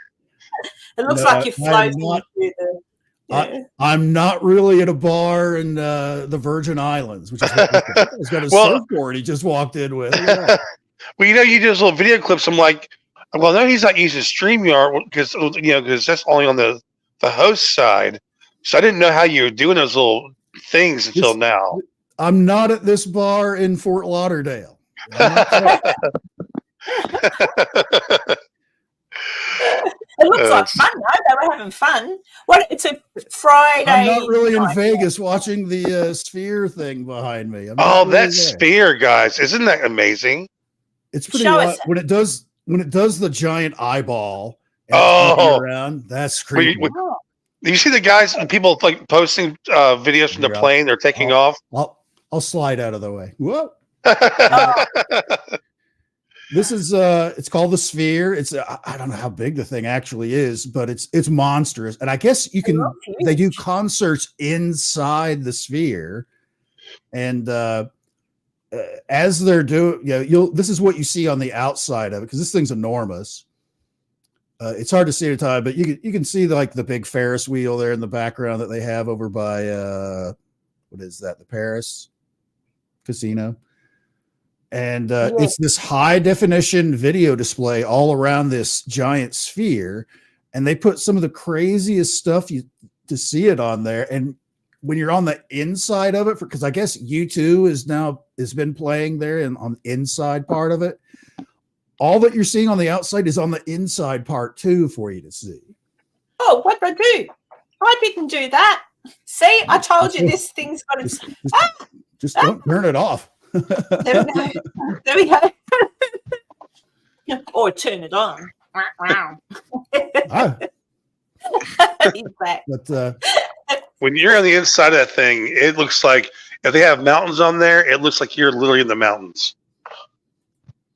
it looks like you're floating through the. Yeah. I'm not really at a bar in the Virgin Islands, which is what he's got a surfboard he just walked in with. Yeah. Well, you do those little video clips. I'm like, well, no, he's not using StreamYard because that's only on the host side. So I didn't know how you were doing those little things until now. I'm not at this bar in Fort Lauderdale. It looks like fun, though. They were having fun. It's a Friday. I'm not really in Vegas watching the Sphere thing behind me. That Sphere, guys. Isn't that amazing? It's pretty wild. When it does the giant eyeball around, that's creepy. You see the guys and people like posting videos from the plane, they're taking off. I'll slide out of the way. Whoa. This is it's called the Sphere. It's I don't know how big the thing actually is, but it's monstrous. And I guess they do concerts inside the Sphere. And as they're doing, this is what you see on the outside of it, because this thing's enormous. It's hard to see at a time, but you can see the big Ferris wheel there in the background that they have over by what is that? The Paris Casino. And it's this high definition video display all around this giant sphere. And they put some of the craziest stuff to see it on there. And when you're on the inside of it, because I guess U2 has been playing there and on the inside part of it, all that you're seeing on the outside is on the inside part too for you to see. Oh, what did I do? I didn't do that. See, I told you this thing's got its. Just don't turn it off. There we go. There we go. Or turn it on. He's back. But when you're on the inside of that thing, it looks like if they have mountains on there, it looks like you're literally in the mountains.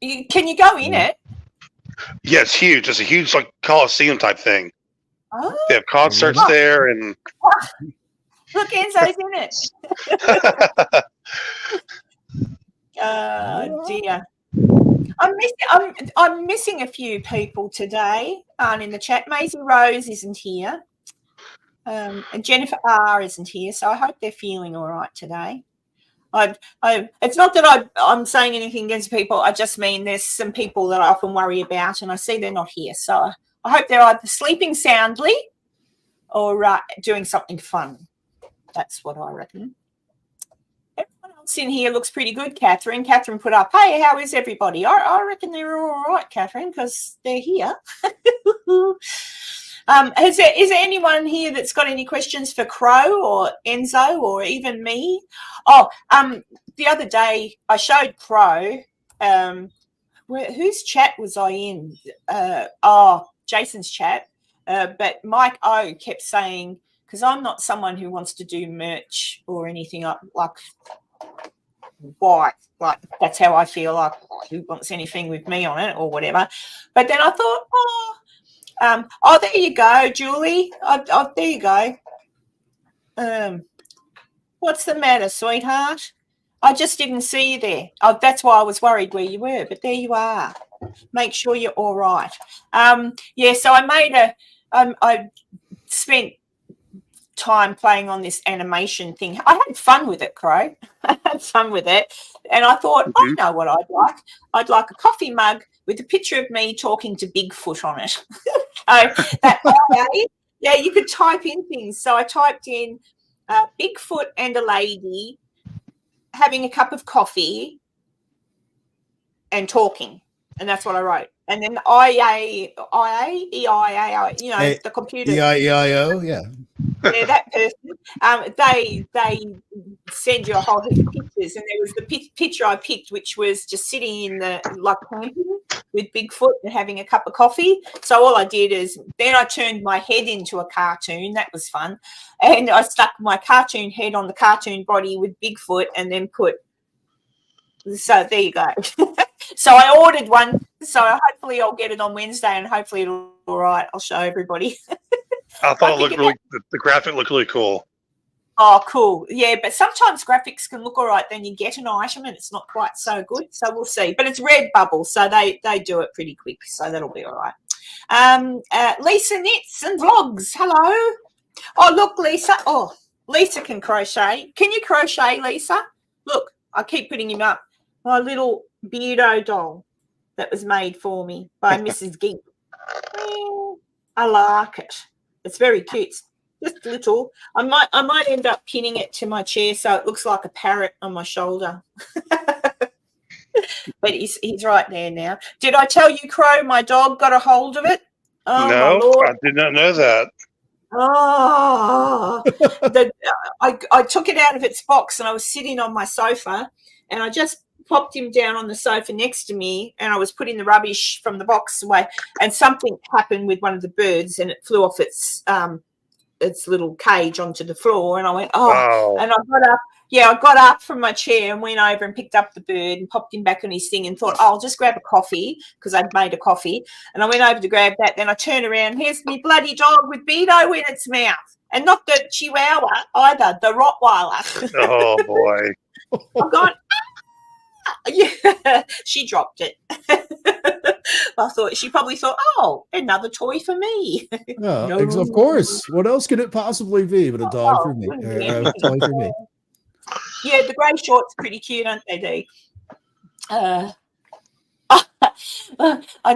Can you go in it? Yeah, it's huge. It's a huge like Coliseum type thing. Oh. They have concerts there, and look, Enzo's in it. Oh dear. I'm missing a few people today. In the chat, Maisie Rose isn't here, and Jennifer R isn't here. So I hope they're feeling all right today. It's not that I'm saying anything against people. I just mean there's some people that I often worry about, and I see they're not here. So I hope they're either sleeping soundly or doing something fun. That's what I reckon. Everyone else in here looks pretty good, Catherine. Catherine put up, hey, how is everybody? I reckon they're all right, Catherine, because they're here. Is there anyone here that's got any questions for Crow or Enzo or even me? Oh, the other day I showed Crow. Whose chat was I in? Jason's chat. But Mike O kept saying, because I'm not someone who wants to do merch or anything like why? Like that's how I feel. Like who wants anything with me on it or whatever? But then I thought, there you go, Julie. There you go. What's the matter, sweetheart? I just didn't see you there. That's why I was worried where you were, but there you are. Make sure you're all right. So I spent time playing on this animation thing. I had fun with it, Crow. I had fun with it. And I thought, I know what I'd like. I'd like a coffee mug with a picture of me talking to Bigfoot on it. You could type in things. So I typed in Bigfoot and a lady having a cup of coffee and talking. And that's what I wrote. And then EIA, the computer. EIEIO, yeah. Yeah, that person. They send you a whole heap of pictures, and there was the picture I picked, which was just sitting in the camping with Bigfoot and having a cup of coffee. So all I did is then I turned my head into a cartoon. That was fun, and I stuck my cartoon head on the cartoon body with Bigfoot, and then put. So there you go. So I ordered one. So hopefully I'll get it on Wednesday, and hopefully it'll be all right. I'll show everybody. I thought it looked really. The graphic looked really cool. Oh, cool. Yeah, but sometimes graphics can look all right. Then you get an item and it's not quite so good. So we'll see. But it's Redbubble, so they do it pretty quick. So that'll be all right. Lisa Knits and Vlogs. Hello. Oh, look, Lisa. Oh, Lisa can crochet. Can you crochet, Lisa? Look, I keep putting him up. My little Beardo doll that was made for me by Mrs. Geek. I like it. It's very cute. Just little. I might end up pinning it to my chair so it looks like a parrot on my shoulder. But he's right there now. Did I tell you, Crow, my dog got a hold of it? Oh, no, I did not know that. Oh, I took it out of its box and I was sitting on my sofa and I just popped him down on the sofa next to me and I was putting the rubbish from the box away and something happened with one of the birds and it flew off its little cage onto the floor and I went, wow. And I got up from my chair and went over and picked up the bird and popped him back on his thing and thought, I'll just grab a coffee because I'd made a coffee and I went over to grab that. Then I turned around, here's me bloody dog with Beardo in its mouth and not the Chihuahua either, the Rottweiler. Oh, boy. I've gone, yeah, she dropped it. She probably thought, oh, another toy for me. No. Of course. What else could it possibly be but a dog for me? A toy for me. Yeah, the grey shorts are pretty cute, aren't they, Dee? I'm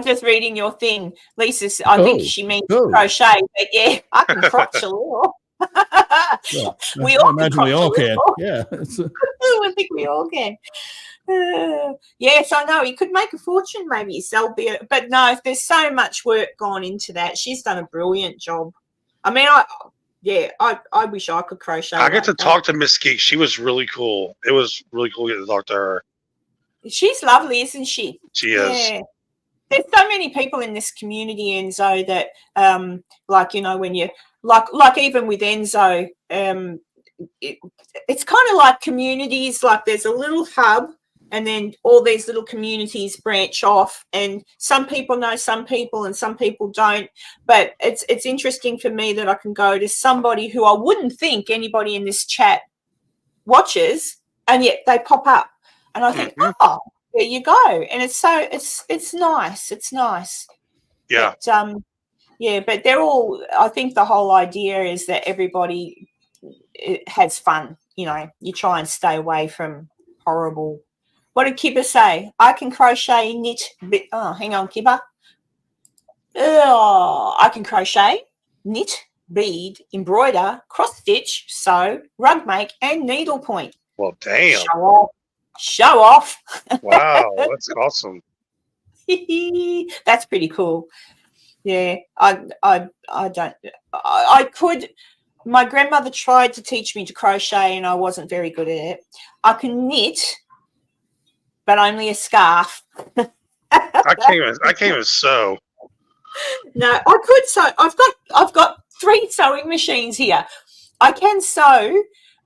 just reading your thing. Lisa, I think she means crochet, but yeah, I can crotch a little. Well, we all can. Yeah. I think we all can. Yes, I know. You could make a fortune, maybe sell beer, but no, there's so much work gone into that. She's done a brilliant job. I mean, yeah, I wish I could crochet. I get like to that. talk to Miss Geek. She was really cool. It was really cool getting to talk to her. She's lovely, isn't she? She is. Yeah. There's so many people in this community, Enzo, that like, you know, when you like even with Enzo, it's kind of like communities. Like there's a little hub, and then all these little communities branch off, and some people know some people and some people don't. But it's interesting for me that I can go to somebody who I wouldn't think anybody in this chat watches, and yet they pop up, and I think, oh, there you go. And it's nice. It's nice. Yeah. But, yeah, but they're all, I think the whole idea is that everybody has fun. You know, you try and stay away from horrible. What did Kibba say? I can crochet, knit. Oh, hang on, Kibba. Oh, I can crochet, knit, bead, embroider, cross stitch, sew, rug make, and needlepoint. Well, damn. Show off. Wow, that's awesome. That's pretty cool. Yeah, I don't. I could. My grandmother tried to teach me to crochet, and I wasn't very good at it. I can knit, but only a scarf. I can't even sew. No, I could sew. I've got 3 sewing machines here. I can sew,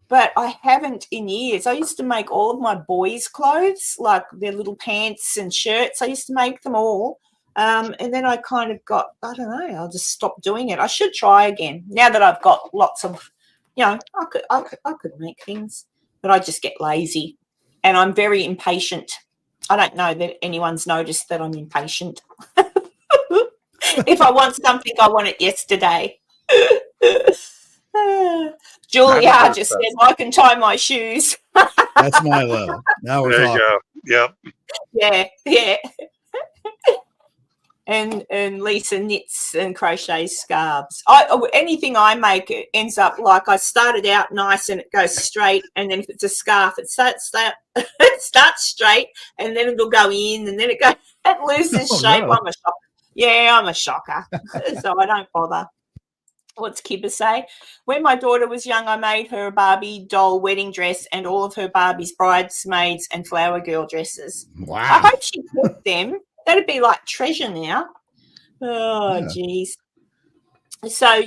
but I haven't in years. I used to make all of my boys' clothes, like their little pants and shirts. I used to make them all. And then I kind of got, I don't know, I'll just stop doing it. I should try again. Now that I've got lots of, you know, I could make things, but I just get lazy. And I'm very impatient. I don't know that anyone's noticed that I'm impatient. If I want something, I want it yesterday. Julia just said, I can tie my shoes. That's my level. Now we're there talking. you go. Yep. Yeah. And Lisa knits and crochets scarves. Anything I make, it ends up like I started out nice and it goes straight, and then if it's a scarf, it starts straight, and then it'll go in, and then it loses shape. No. I'm a shocker. Yeah, I'm a shocker. So I don't bother. What's Kibba say? When my daughter was young, I made her a Barbie doll wedding dress and all of her Barbie's bridesmaids and flower girl dresses. Wow. I hope she kept them. That'd be like treasure now. Oh, geez. So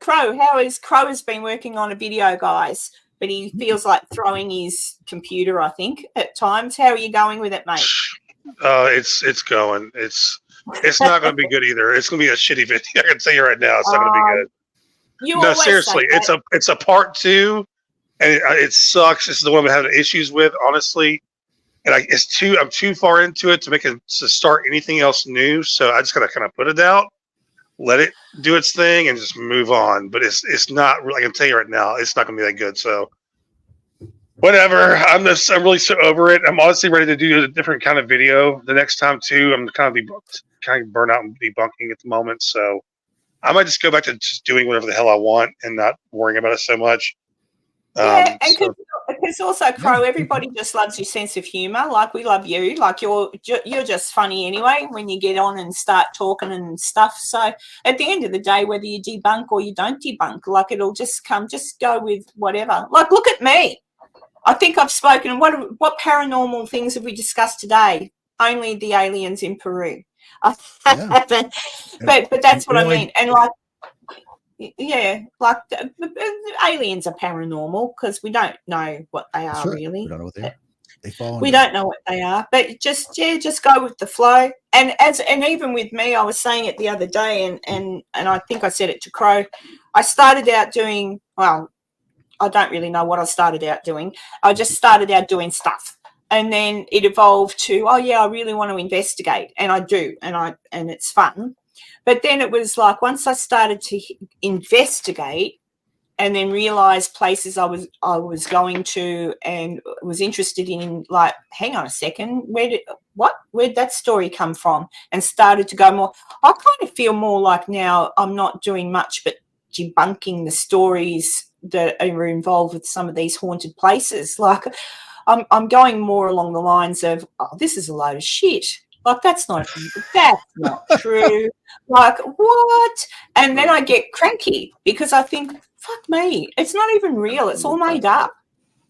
Crow, Crow has been working on a video, guys, but he feels like throwing his computer, I think, at times. How are you going with it, mate? It's going. It's not going to be good either. It's going to be a shitty video. I can tell you right now, it's not going to be good. No, seriously, it's a part 2, and it sucks. This is the one I'm having issues with, honestly. And I'm too far into it to start anything else new. So I just got to kind of put it out, let it do its thing, and just move on. But it's not. I can tell you right now, it's not going to be that good. So whatever. I'm really so over it. I'm honestly ready to do a different kind of video the next time too. I'm kind of burnt out and debunking at the moment. So I might just go back to just doing whatever the hell I want and not worrying about it so much. Yeah, and because also, Crow, everybody just loves your sense of humor. Like, we love you. Like, you're just funny anyway when you get on and start talking and stuff. So at the end of the day, whether you debunk or you don't debunk, like, it'll just come. Just go with whatever. Like, look at me. I think I've spoken. What paranormal things have we discussed today? Only the aliens in Peru. Yeah. but that's what I mean. And like. Yeah, like aliens are paranormal because we don't know what they are really. We don't know what they are. They fall. We don't know what they are, but just go with the flow. And even with me, I was saying it the other day, and I think I said it to Crow. I started out doing, well, I don't really know what I started out doing. I just started out doing stuff, and then it evolved to, oh yeah, I really want to investigate, and I do, and it's fun. But then it was like once I started to investigate and then realised places I was going to and was interested in, like, hang on a second, where'd that story come from? And started to go more. I kind of feel more like now I'm not doing much but debunking the stories that are involved with some of these haunted places. Like I'm going more along the lines of, oh, this is a load of shit. Like, that's not true. Like, what? And then I get cranky because I think, fuck me, it's not even real. It's all made up,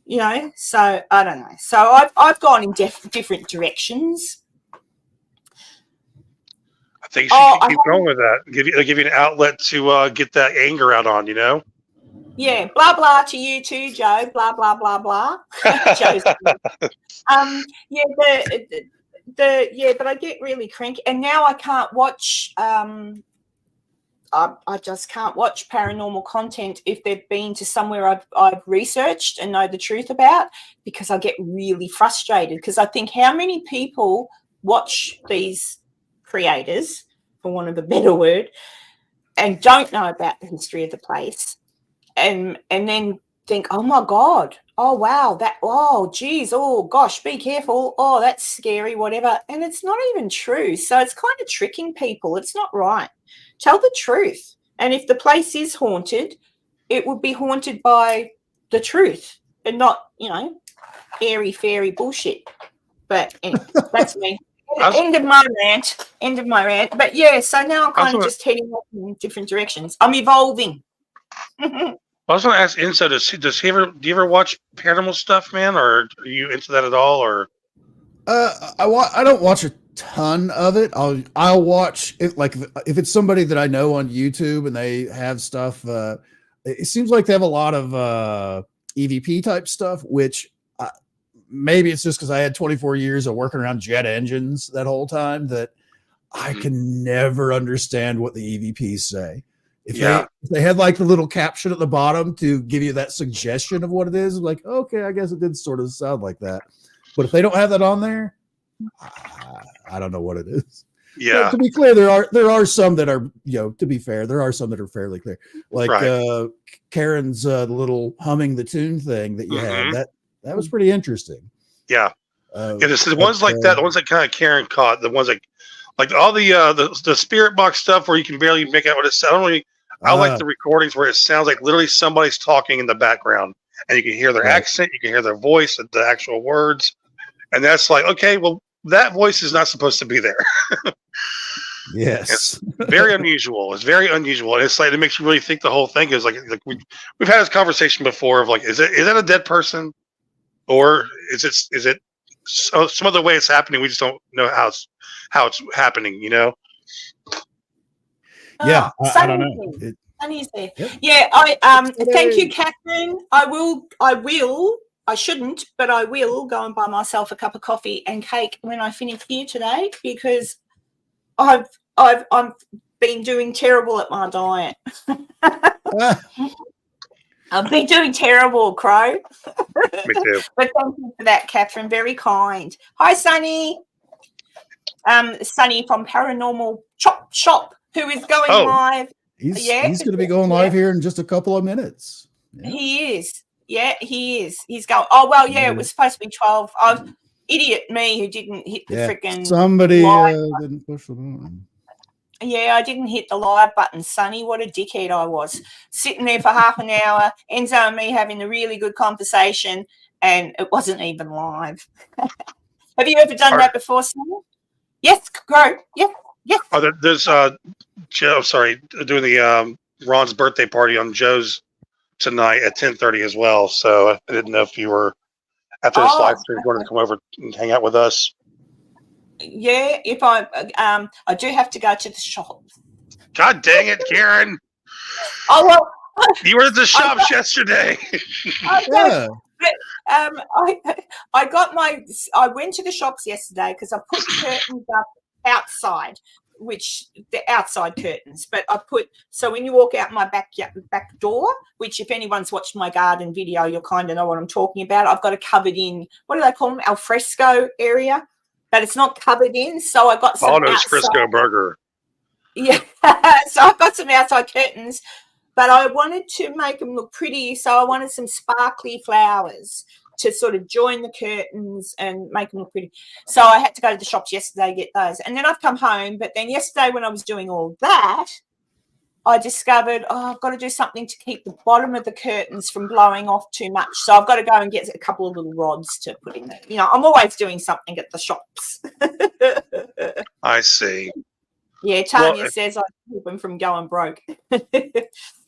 you know? So I don't know. So I've gone in different directions. I think you should keep going with that. Give you an outlet to get that anger out on, you know? Yeah, blah, blah to you too, Joe. Blah, blah, blah, blah. Joe's but I get really cranky, and now I can't watch. I just can't watch paranormal content if they've been to somewhere I've researched and know the truth about, because I get really frustrated, because I think, how many people watch these creators, for want of a better word, and don't know about the history of the place, and then think, oh my God, oh wow, that, oh geez, oh gosh, be careful, oh that's scary, whatever. And it's not even true. So it's kind of tricking people. It's not right. Tell the truth. And if the place is haunted, it would be haunted by the truth and not, you know, airy fairy bullshit. But anyway, that's me. End of my rant. But yeah, so now I'm kind of just heading off in different directions. I'm evolving. I was going to ask Enzo, do you ever watch paranormal stuff, man, or are you into that at all? Or I don't watch a ton of it. I'll watch it, like if it's somebody that I know on YouTube and they have stuff. It seems like they have a lot of EVP type stuff, which maybe it's just because I had 24 years of working around jet engines that whole time that I can never understand what the EVPs say. If they had like the little caption at the bottom to give you that suggestion of what it is, like, okay, I guess it did sort of sound like that. But if they don't have that on there, I don't know what it is. Yeah. But to be clear, there are some that are, you know, to be fair, there are some that are fairly clear. Like Karen's little humming the tune thing that you had. That was pretty interesting. Yeah. The ones like that, the ones that kind of Karen caught, the ones like all the spirit box stuff where you can barely make out what it sounds. I like the recordings where it sounds like literally somebody's talking in the background, and you can hear their accent, you can hear their voice, the actual words, and that's like, okay, well, that voice is not supposed to be there. Yes, it's very unusual. It's very unusual, and it's like it makes you really think the whole thing is like we've had this conversation before of like, is that a dead person, or is it some other way it's happening? We just don't know how it's happening, you know. Yeah, I don't know. Sunny's there. Yeah, I thank you, Catherine. I shouldn't, but I will go and buy myself a cup of coffee and cake when I finish here today, because I've been doing terrible at my diet. I've been doing terrible, Crow. Me too. But thank you for that, Catherine. Very kind. Hi, Sunny. Sunny from Paranormal Chop Shop, who is going live. He's going to be going live here in just a couple of minutes. Yeah. He is. Yeah, he is. He's going. Oh, well, yeah, it was supposed to be 12. Idiot me who didn't hit the freaking somebody didn't push the button. Yeah, I didn't hit the live button, Sonny. What a dickhead I was. Sitting there for half an hour, Enzo and me having a really good conversation, and it wasn't even live. Have you ever done that before, Sonny? Yes, go. Yes. Oh, there's Joe. Sorry, doing the Ron's birthday party on Joe's tonight at 10:30 as well. So I didn't know if you were after this live stream wanted to come over and hang out with us. Yeah, if I do have to go to the shop. God dang it, Karen! Oh well, you were at the shops yesterday. Yeah. I went to the shops yesterday because I put curtains up outside, which the outside curtains, but I put, so when you walk out my back door, which if anyone's watched my garden video, you'll kind of know what I'm talking about. I've got a covered in, what do they call them? Al fresco area, but it's not covered in. So I got some outside Frisco burger. Yeah. So I've got some outside curtains, but I wanted to make them look pretty. So I wanted some sparkly flowers to sort of join the curtains and make them look pretty. So I had to go to the shops yesterday to get those. And then I've come home. But then yesterday when I was doing all that, I discovered, I've got to do something to keep the bottom of the curtains from blowing off too much. So I've got to go and get a couple of little rods to put in there. You know, I'm always doing something at the shops. I see. Yeah, Tanya says I keep them from going broke.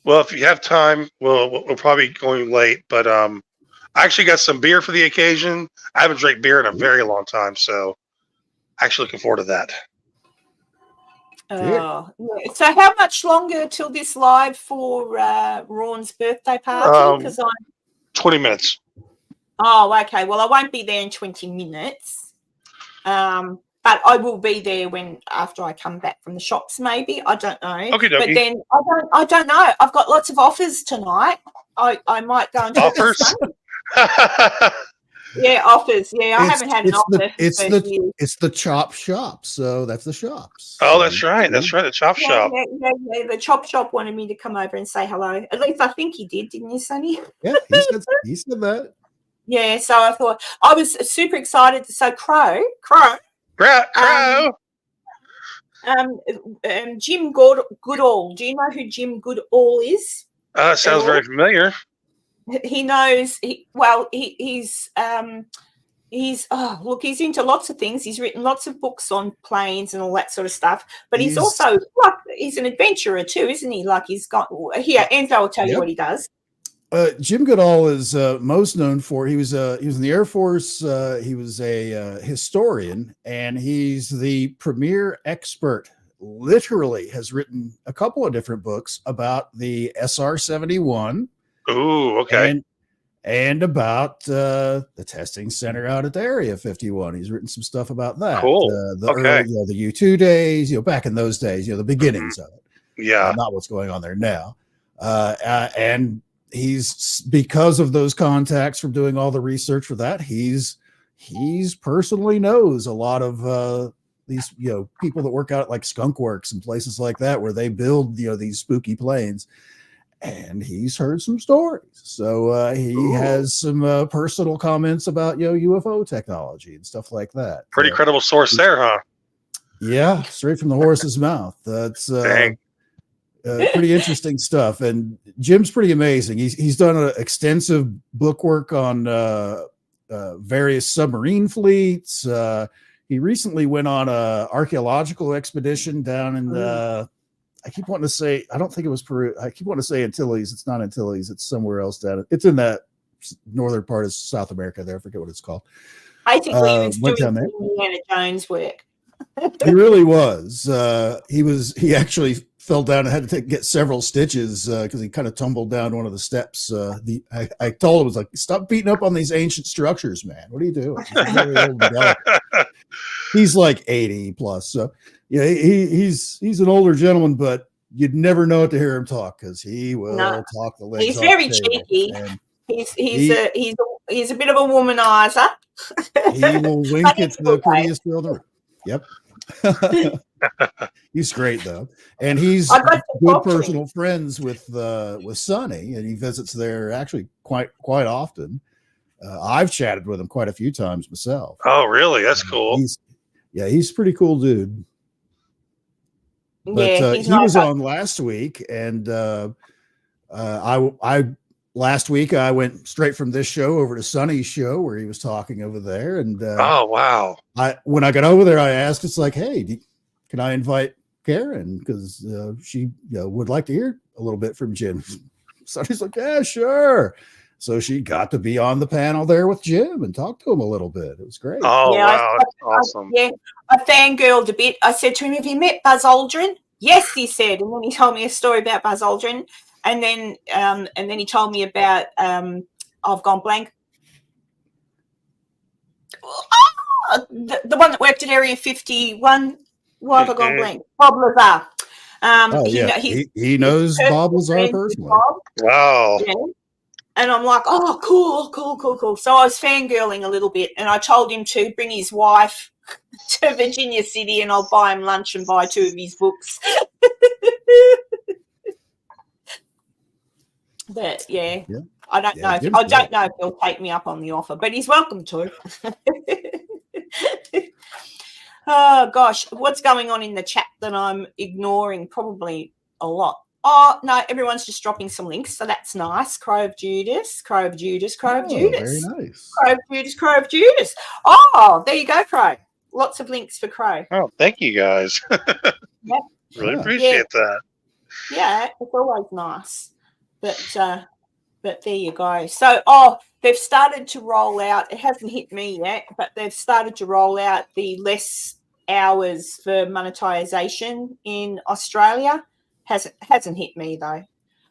Well, if you have time, we're probably going late, but I actually got some beer for the occasion. I haven't drank beer in a very long time, so actually looking forward to that. Yeah. So how much longer till this live for Ron's birthday party? Because 20 minutes. Oh, okay. Well, I won't be there in 20 minutes. But I will be there after I come back from the shops, maybe. I don't know. Okay, but then I don't know. I've got lots of offers tonight. I might go and offers. Yeah, offers. Yeah, I haven't had an offer. It's the chop shop, so that's the shops. Oh, that's right. That's right. The chop shop. Yeah. The chop shop wanted me to come over and say hello. At least I think he did, didn't you, Sonny? Yeah, he said that. Yeah, so I thought I was super excited. So Crow. Jim Goodall. Do you know who Jim Goodall is? Sounds very familiar. He knows. He's into lots of things. He's written lots of books on planes and all that sort of stuff. But he's also he's an adventurer too, isn't he? Like he's got here. Enzo will tell you what he does. Jim Goodall is most known for he was in the Air Force. He was a historian, and he's the premier expert. Literally, has written a couple of different books about the SR-71. Ooh, okay. And about the testing center out at the Area 51. He's written some stuff about that. Cool. Early, the U-2 days, back in those days, the beginnings of it. Yeah. Not what's going on there now. And he's, because of those contacts from doing all the research for that, he's personally knows a lot of these, people that work out at like Skunk Works and places like that, where they build, these spooky planes. And he's heard some stories. So he has some personal comments about, UFO technology and stuff like that. Pretty credible source there, huh? Yeah, straight from the horse's mouth. That's pretty interesting stuff. And Jim's pretty amazing. He's done an extensive book work on various submarine fleets. He recently went on an archaeological expedition down in I keep wanting to say, I don't think it was Peru. I keep wanting to say Antilles. It's not Antilles. It's somewhere else down. It's in that northern part of South America there. I forget what it's called. I think he was doing Indiana Jones work. He really was. He actually fell down and had to get several stitches because he kind of tumbled down one of the steps. I told him, I was like, stop beating up on these ancient structures, man. What are you doing? He's like 80 plus. So yeah, he's an older gentleman, but you'd never know it to hear him talk because he will talk the legs. He's very cheeky. He's a bit of a womanizer. He will wink at the prettiest girl in the room. Yep. He's great though, and he's good personal friends with Sonny, and he visits there actually quite often. I've chatted with him quite a few times myself. Oh, really? That's cool. He's a pretty cool dude. But he was on last week, and last week I went straight from this show over to Sonny's show where he was talking over there. And oh wow! When I got over there, I asked, it's like, hey, can I invite Karen because she would like to hear a little bit from Jim. Sonny's like, yeah, sure. So she got to be on the panel there with Jim and talk to him a little bit. It was great. Oh, yeah, wow. That's awesome. I fangirled a bit. I said to him, have you met Buzz Aldrin? Yes, he said. And then he told me a story about Buzz Aldrin. And then he told me about, I've gone blank. The one that worked at Area 51. Why have I gone blank? Bob Lazar. He knows Bob Lazar personally. Wow. Yeah. And I'm like, oh, cool. So I was fangirling a little bit, and I told him to bring his wife to Virginia City, and I'll buy him lunch and buy 2 of his books. But yeah, I don't know. I don't know if he'll take me up on the offer, but he's welcome to. Oh gosh, what's going on in the chat that I'm ignoring? Probably a lot. Oh, no, everyone's just dropping some links, so that's nice. Crow of Judas, Crow of Judas, Crow of Judas. Very nice. Crow of Judas, Crow of Judas. Oh, there you go, Crow. Lots of links for Crow. Oh, thank you guys. Yep. Really appreciate that. Yeah, it's always nice. But there you go. So, they've started to roll out. It hasn't hit me yet, but they've started to roll out the less hours for monetization in Australia. Hasn't hit me though.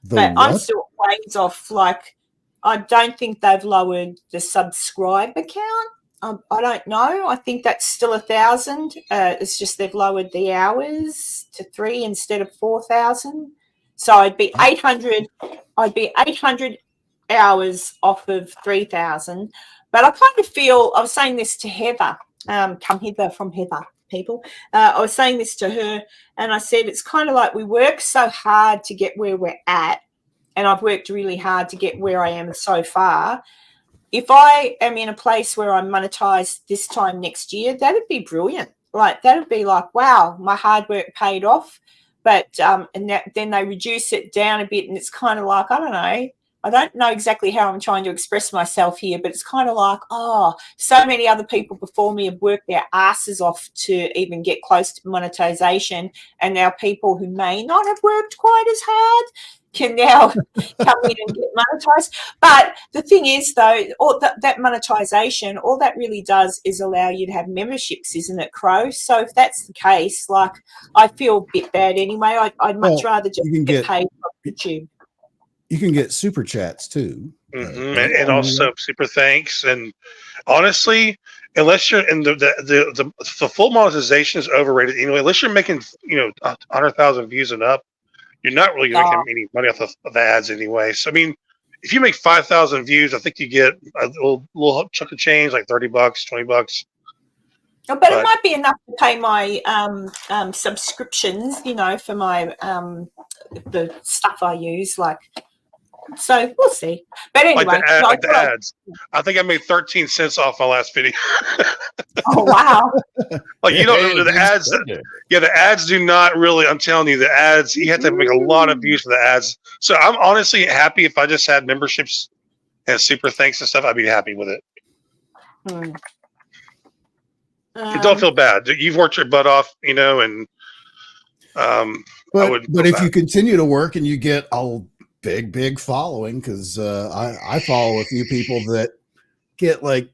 But I'm still ways off. Like, I don't think they've lowered the subscriber count. I don't know. I think that's still 1,000. It's just they've lowered the hours to 3 instead of 4,000. So I'd be 800. I'd be 800 hours off of 3,000. But I kind of feel. I was saying this to Heather. Come hither from Heather. People. I was saying this to her, and I said it's kind of like we work so hard to get where we're at, and I've worked really hard to get where I am so far. If I am in a place where I'm monetized this time next year, that'd be brilliant. Like, that'd be like, wow, my hard work paid off. But then they reduce it down a bit, and it's kind of like, I don't know exactly how I'm trying to express myself here, but it's kind of like, so many other people before me have worked their asses off to even get close to monetization, and now people who may not have worked quite as hard can now come in and get monetized. But the thing is, though, that monetization, all that really does is allow you to have memberships, isn't it, Crow? So if that's the case, like, I feel a bit bad anyway. I'd much rather just get paid from YouTube. You can get super chats too. And also super thanks. And honestly, unless you're in the full monetization is overrated anyway. Unless you're making 100,000 views and up, you're not really making any money off of ads anyway. So I mean, if you make 5,000 views, I think you get a little chunk of change, like $30, $20. But it might be enough to pay my subscriptions, for my the stuff I use, like. So we'll see. But anyway, like the ads. I think I made 13 cents off my last video. Oh wow! Like, the ads. The ads do not really. I'm telling you, the ads. You have to make a lot of views for the ads. So I'm honestly happy if I just had memberships and super thanks and stuff. I'd be happy with it. Don't feel bad. You've worked your butt off, and but if you continue to work and you get a big following, because I follow a few people that get like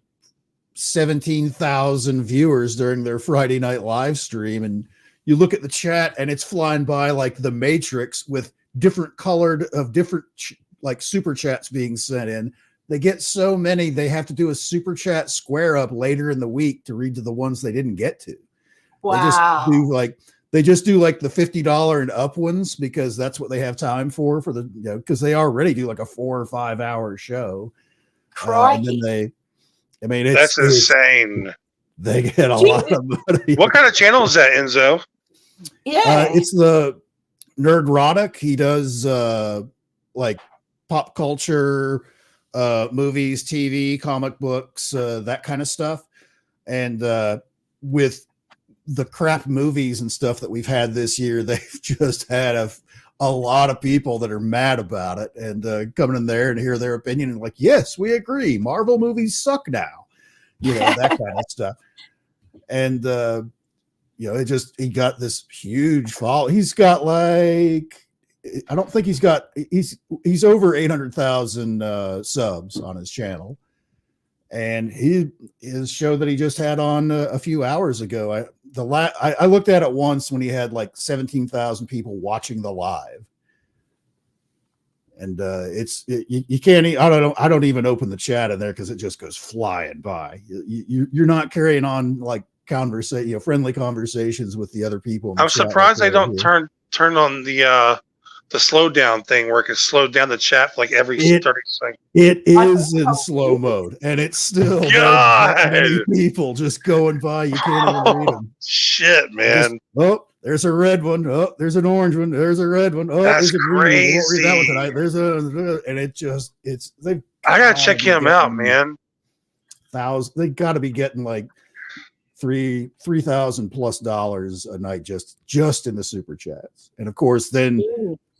17,000 viewers during their Friday night live stream, and you look at the chat and it's flying by like the Matrix with different like super chats being sent in. They get so many, they have to do a super chat square up later in the week to read to the ones they didn't get to. Wow. They just do like the $50 and up ones because that's what they have time for because they already do like a 4 or 5 hour show. And then that's insane. They get a lot of money. What kind of channel is that, Enzo? Yeah. It's the Nerdrotic. He does like pop culture, movies, TV, comic books, that kind of stuff. And with the crap movies and stuff that we've had this year, they've just had a lot of people that are mad about it and coming in there and hear their opinion and like, yes, we agree. Marvel movies suck now, that kind of stuff. And, he got this huge follow. He's got like, I don't think he's over 800,000 subs on his channel. And his show that he just had on a few hours ago, I looked at it once when he had like 17,000 people watching the live, and you can't. I don't even open the chat in there because it just goes flying by. You're not carrying on like friendly conversations with the other people. I'm surprised they don't turn on the slow down thing where it can slow down the chat for like every 30 seconds. It is in slow mode, and it's still many people just going by. You can't even read them. Shit, man. There's a red one. Oh, there's an orange one. There's a red one. Oh, that's there's a green crazy. one. I won't read that one tonight. And I gotta check him out, man. They got to be getting like $3,000+ a night just in the super chats, and of course then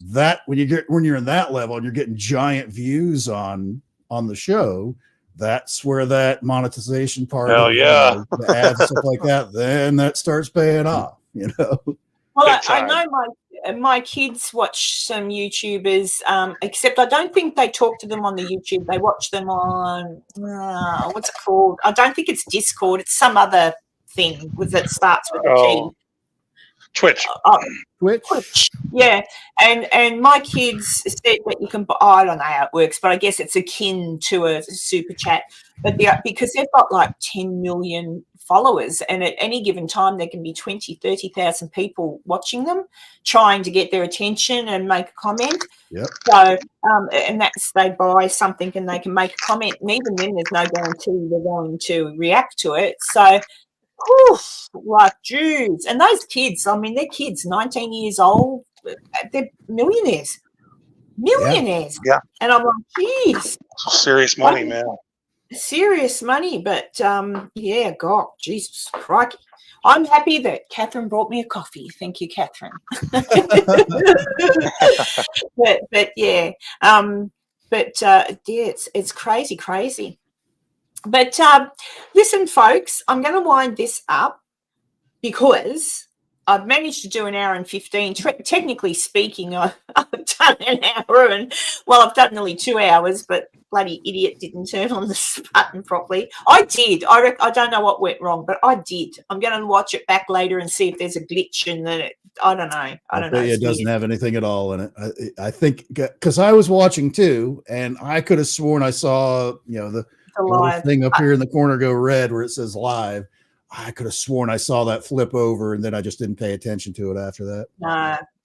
that when you're in that level and you're getting giant views on the show, that's where that monetization part Hell of yeah. the ads and stuff like that, then that starts paying off, Well, I know my kids watch some YouTubers, except I don't think they talk to them on the YouTube. They watch them on what's it called? I don't think it's Discord. It's some other thing that starts with a T. Twitch. Twitch. Yeah, and my kids said that you can. I don't know how it works, but I guess it's akin to a super chat. But because they've got like 10 million followers, and at any given time there can be 30,000 people watching them, trying to get their attention and make a comment. Yep. So, and that's they buy something and they can make a comment, and even then there's no guarantee they're going to react to it. So. Oof, like Jews. And those kids, I mean, they're kids, 19 years old, they're millionaires. Yeah. And I'm like, geez. Serious money, man. Serious money. But yeah, God, Jesus crikey. I'm happy that Catherine brought me a coffee. Thank you, Catherine. but yeah. Yeah, it's crazy. But listen, folks, I'm going to wind this up because I've managed to do an hour and 15. Technically speaking, I've done an hour and, well, I've done nearly 2 hours, but bloody idiot didn't turn on the button properly. I did. I don't know what went wrong, but I did. I'm going to watch it back later and see if there's a glitch in the, I don't know. I don't know. It doesn't have anything at all in it. I think because I was watching too, and I could have sworn I saw, the little thing up here in the corner go red where it says live. I could have sworn I saw that flip over, and then I just didn't pay attention to it after that.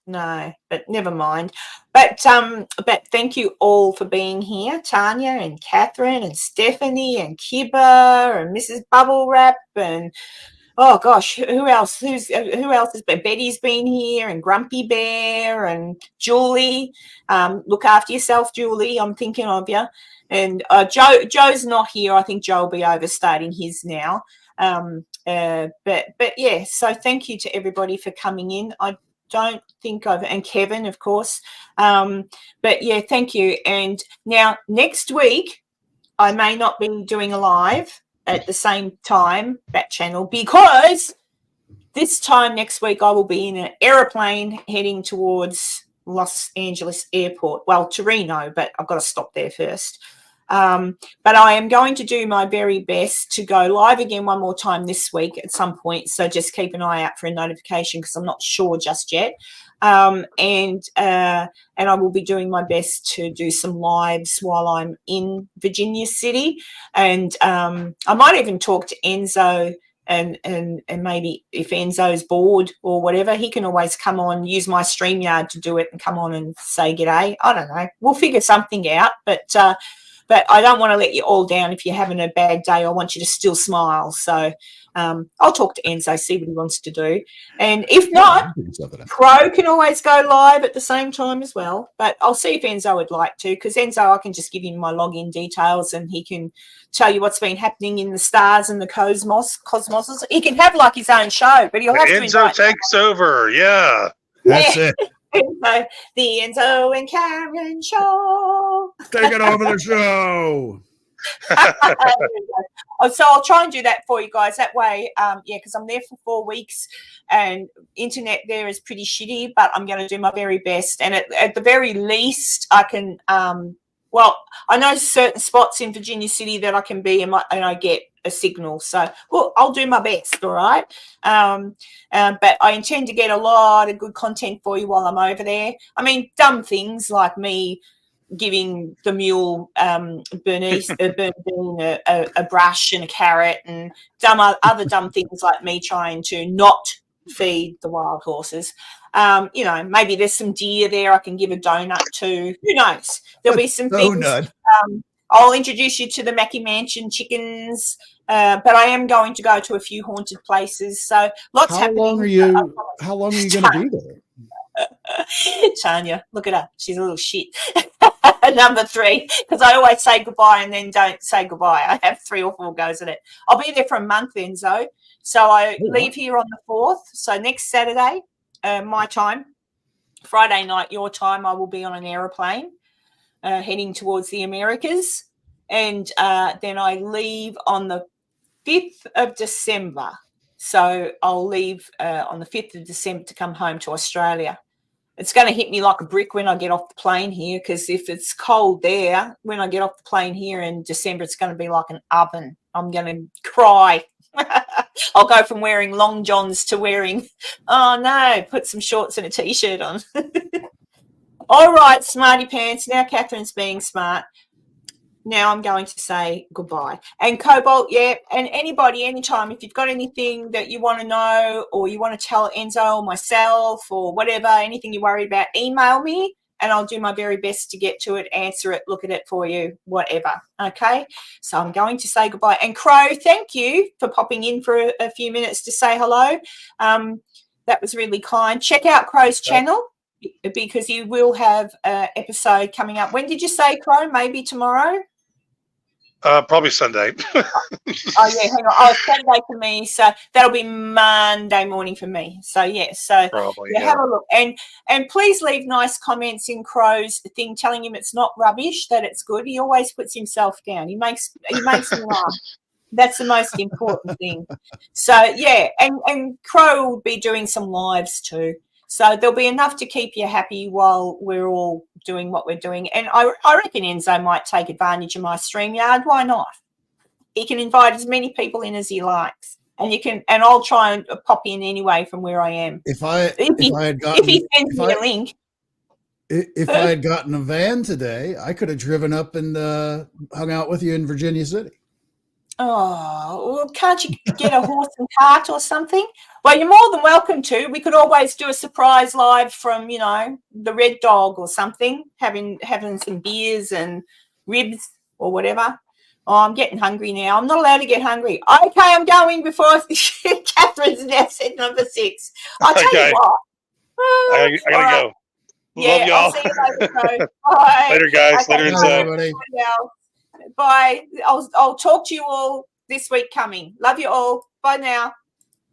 No, but never mind. But thank you all for being here, Tanya and Catherine and Stephanie and Kibba and Mrs. Bubble Wrap and oh gosh, who else? Who else has been? Betty's been here and Grumpy Bear and Julie. Look after yourself, Julie. I'm thinking of you. And Joe's not here. I think Joe will be overstating his now. But yeah, so thank you to everybody for coming in. I don't think and Kevin, of course. But yeah, thank you. And now next week, I may not be doing a live at the same time, that channel, because this time next week I will be in an aeroplane heading towards Los Angeles Airport. Well, to Reno, but I've got to stop there first. But I am going to do my very best to go live again one more time this week at some point. So just keep an eye out for a notification because I'm not sure just yet. And I will be doing my best to do some lives while I'm in Virginia City. And I might even talk to Enzo and maybe if Enzo's bored or whatever, he can always come on, use my StreamYard to do it and come on and say g'day. I don't know. We'll figure something out. But I don't want to let you all down if you're having a bad day. I want you to still smile. So I'll talk to Enzo, see what he wants to do. And if not, Crow can always go live at the same time as well. But I'll see if Enzo would like to, because Enzo, I can just give him my login details and he can tell you what's been happening in the stars and the cosmoses. He can have like his own show, but he'll have to Enzo takes over. Yeah. That's it. So, the Enzo and Karen show. Take it over the show. So I'll try and do that for you guys. That way, because I'm there for 4 weeks and internet there is pretty shitty, but I'm going to do my very best. And at the very least, I can, I know certain spots in Virginia City that I can be and I get a signal. So, well, I'll do my best, all right? But I intend to get a lot of good content for you while I'm over there. I mean, dumb things like me giving the mule Bernadine a brush and a carrot and other dumb things like me trying to not feed the wild horses. Maybe there's some deer there I can give a donut to. Who knows? There'll be some things. I'll introduce you to the Mackie Mansion chickens, but I am going to go to a few haunted places. So lots happening. How long are you going to be there? Tanya, look at her. She's a little shit. Number 3, because I always say goodbye and then don't say goodbye. I have 3 or 4 goes at it. I'll be there for a month, Enzo. So I leave here on the 4th. So next Saturday, my time. Friday night, your time, I will be on an aeroplane heading towards the Americas. And then I leave on the 5th of December. So I'll leave on the 5th of December to come home to Australia. It's going to hit me like a brick when I get off the plane here, because if it's cold there, when I get off the plane here in December, it's going to be like an oven. I'm going to cry. I'll go from wearing long johns to wearing, oh no, put some shorts and a T-shirt on. All right, smarty pants. Now Catherine's being smart. Now I'm going to say goodbye. And Cobalt, yeah, and anybody, anytime, if you've got anything that you want to know or you want to tell Enzo or myself or whatever, anything you're worried about, email me and I'll do my very best to get to it, answer it, look at it for you, whatever. Okay? So I'm going to say goodbye. And Crow, thank you for popping in for a few minutes to say hello. That was really kind. Check out Crow's channel, because you will have an episode coming up. When did you say, Crow? Maybe tomorrow? Probably Sunday. Oh, yeah, hang on. Oh, Sunday for me. So that'll be Monday morning for me. So, yeah. So, Probably, yeah, have a look. And please leave nice comments in Crow's thing telling him it's not rubbish, that it's good. He always puts himself down. He makes me laugh. That's the most important thing. So, yeah, and Crow will be doing some lives too. So there'll be enough to keep you happy while we're all doing what we're doing. And I reckon Enzo might take advantage of my StreamYard. Why not? He can invite as many people in as he likes. And I'll try and pop in anyway from where I am. If he sends me a link. If I had gotten a van today, I could have driven up and hung out with you in Virginia City. Oh, well, can't you get a horse and cart or something? Well, you're more than welcome to. We could always do a surprise live from, the Red Dog or something, having some beers and ribs or whatever. Oh, I'm getting hungry now. I'm not allowed to get hungry. Okay, I'm going before Catherine's now said number 6. I'll tell you what. I gotta go. Yeah, Love y'all. I'll see you later. Bye. Later, guys. Okay, Later, Bye, Enzo. everybody. Bye. I'll talk to you all this week coming. Love you all. Bye now.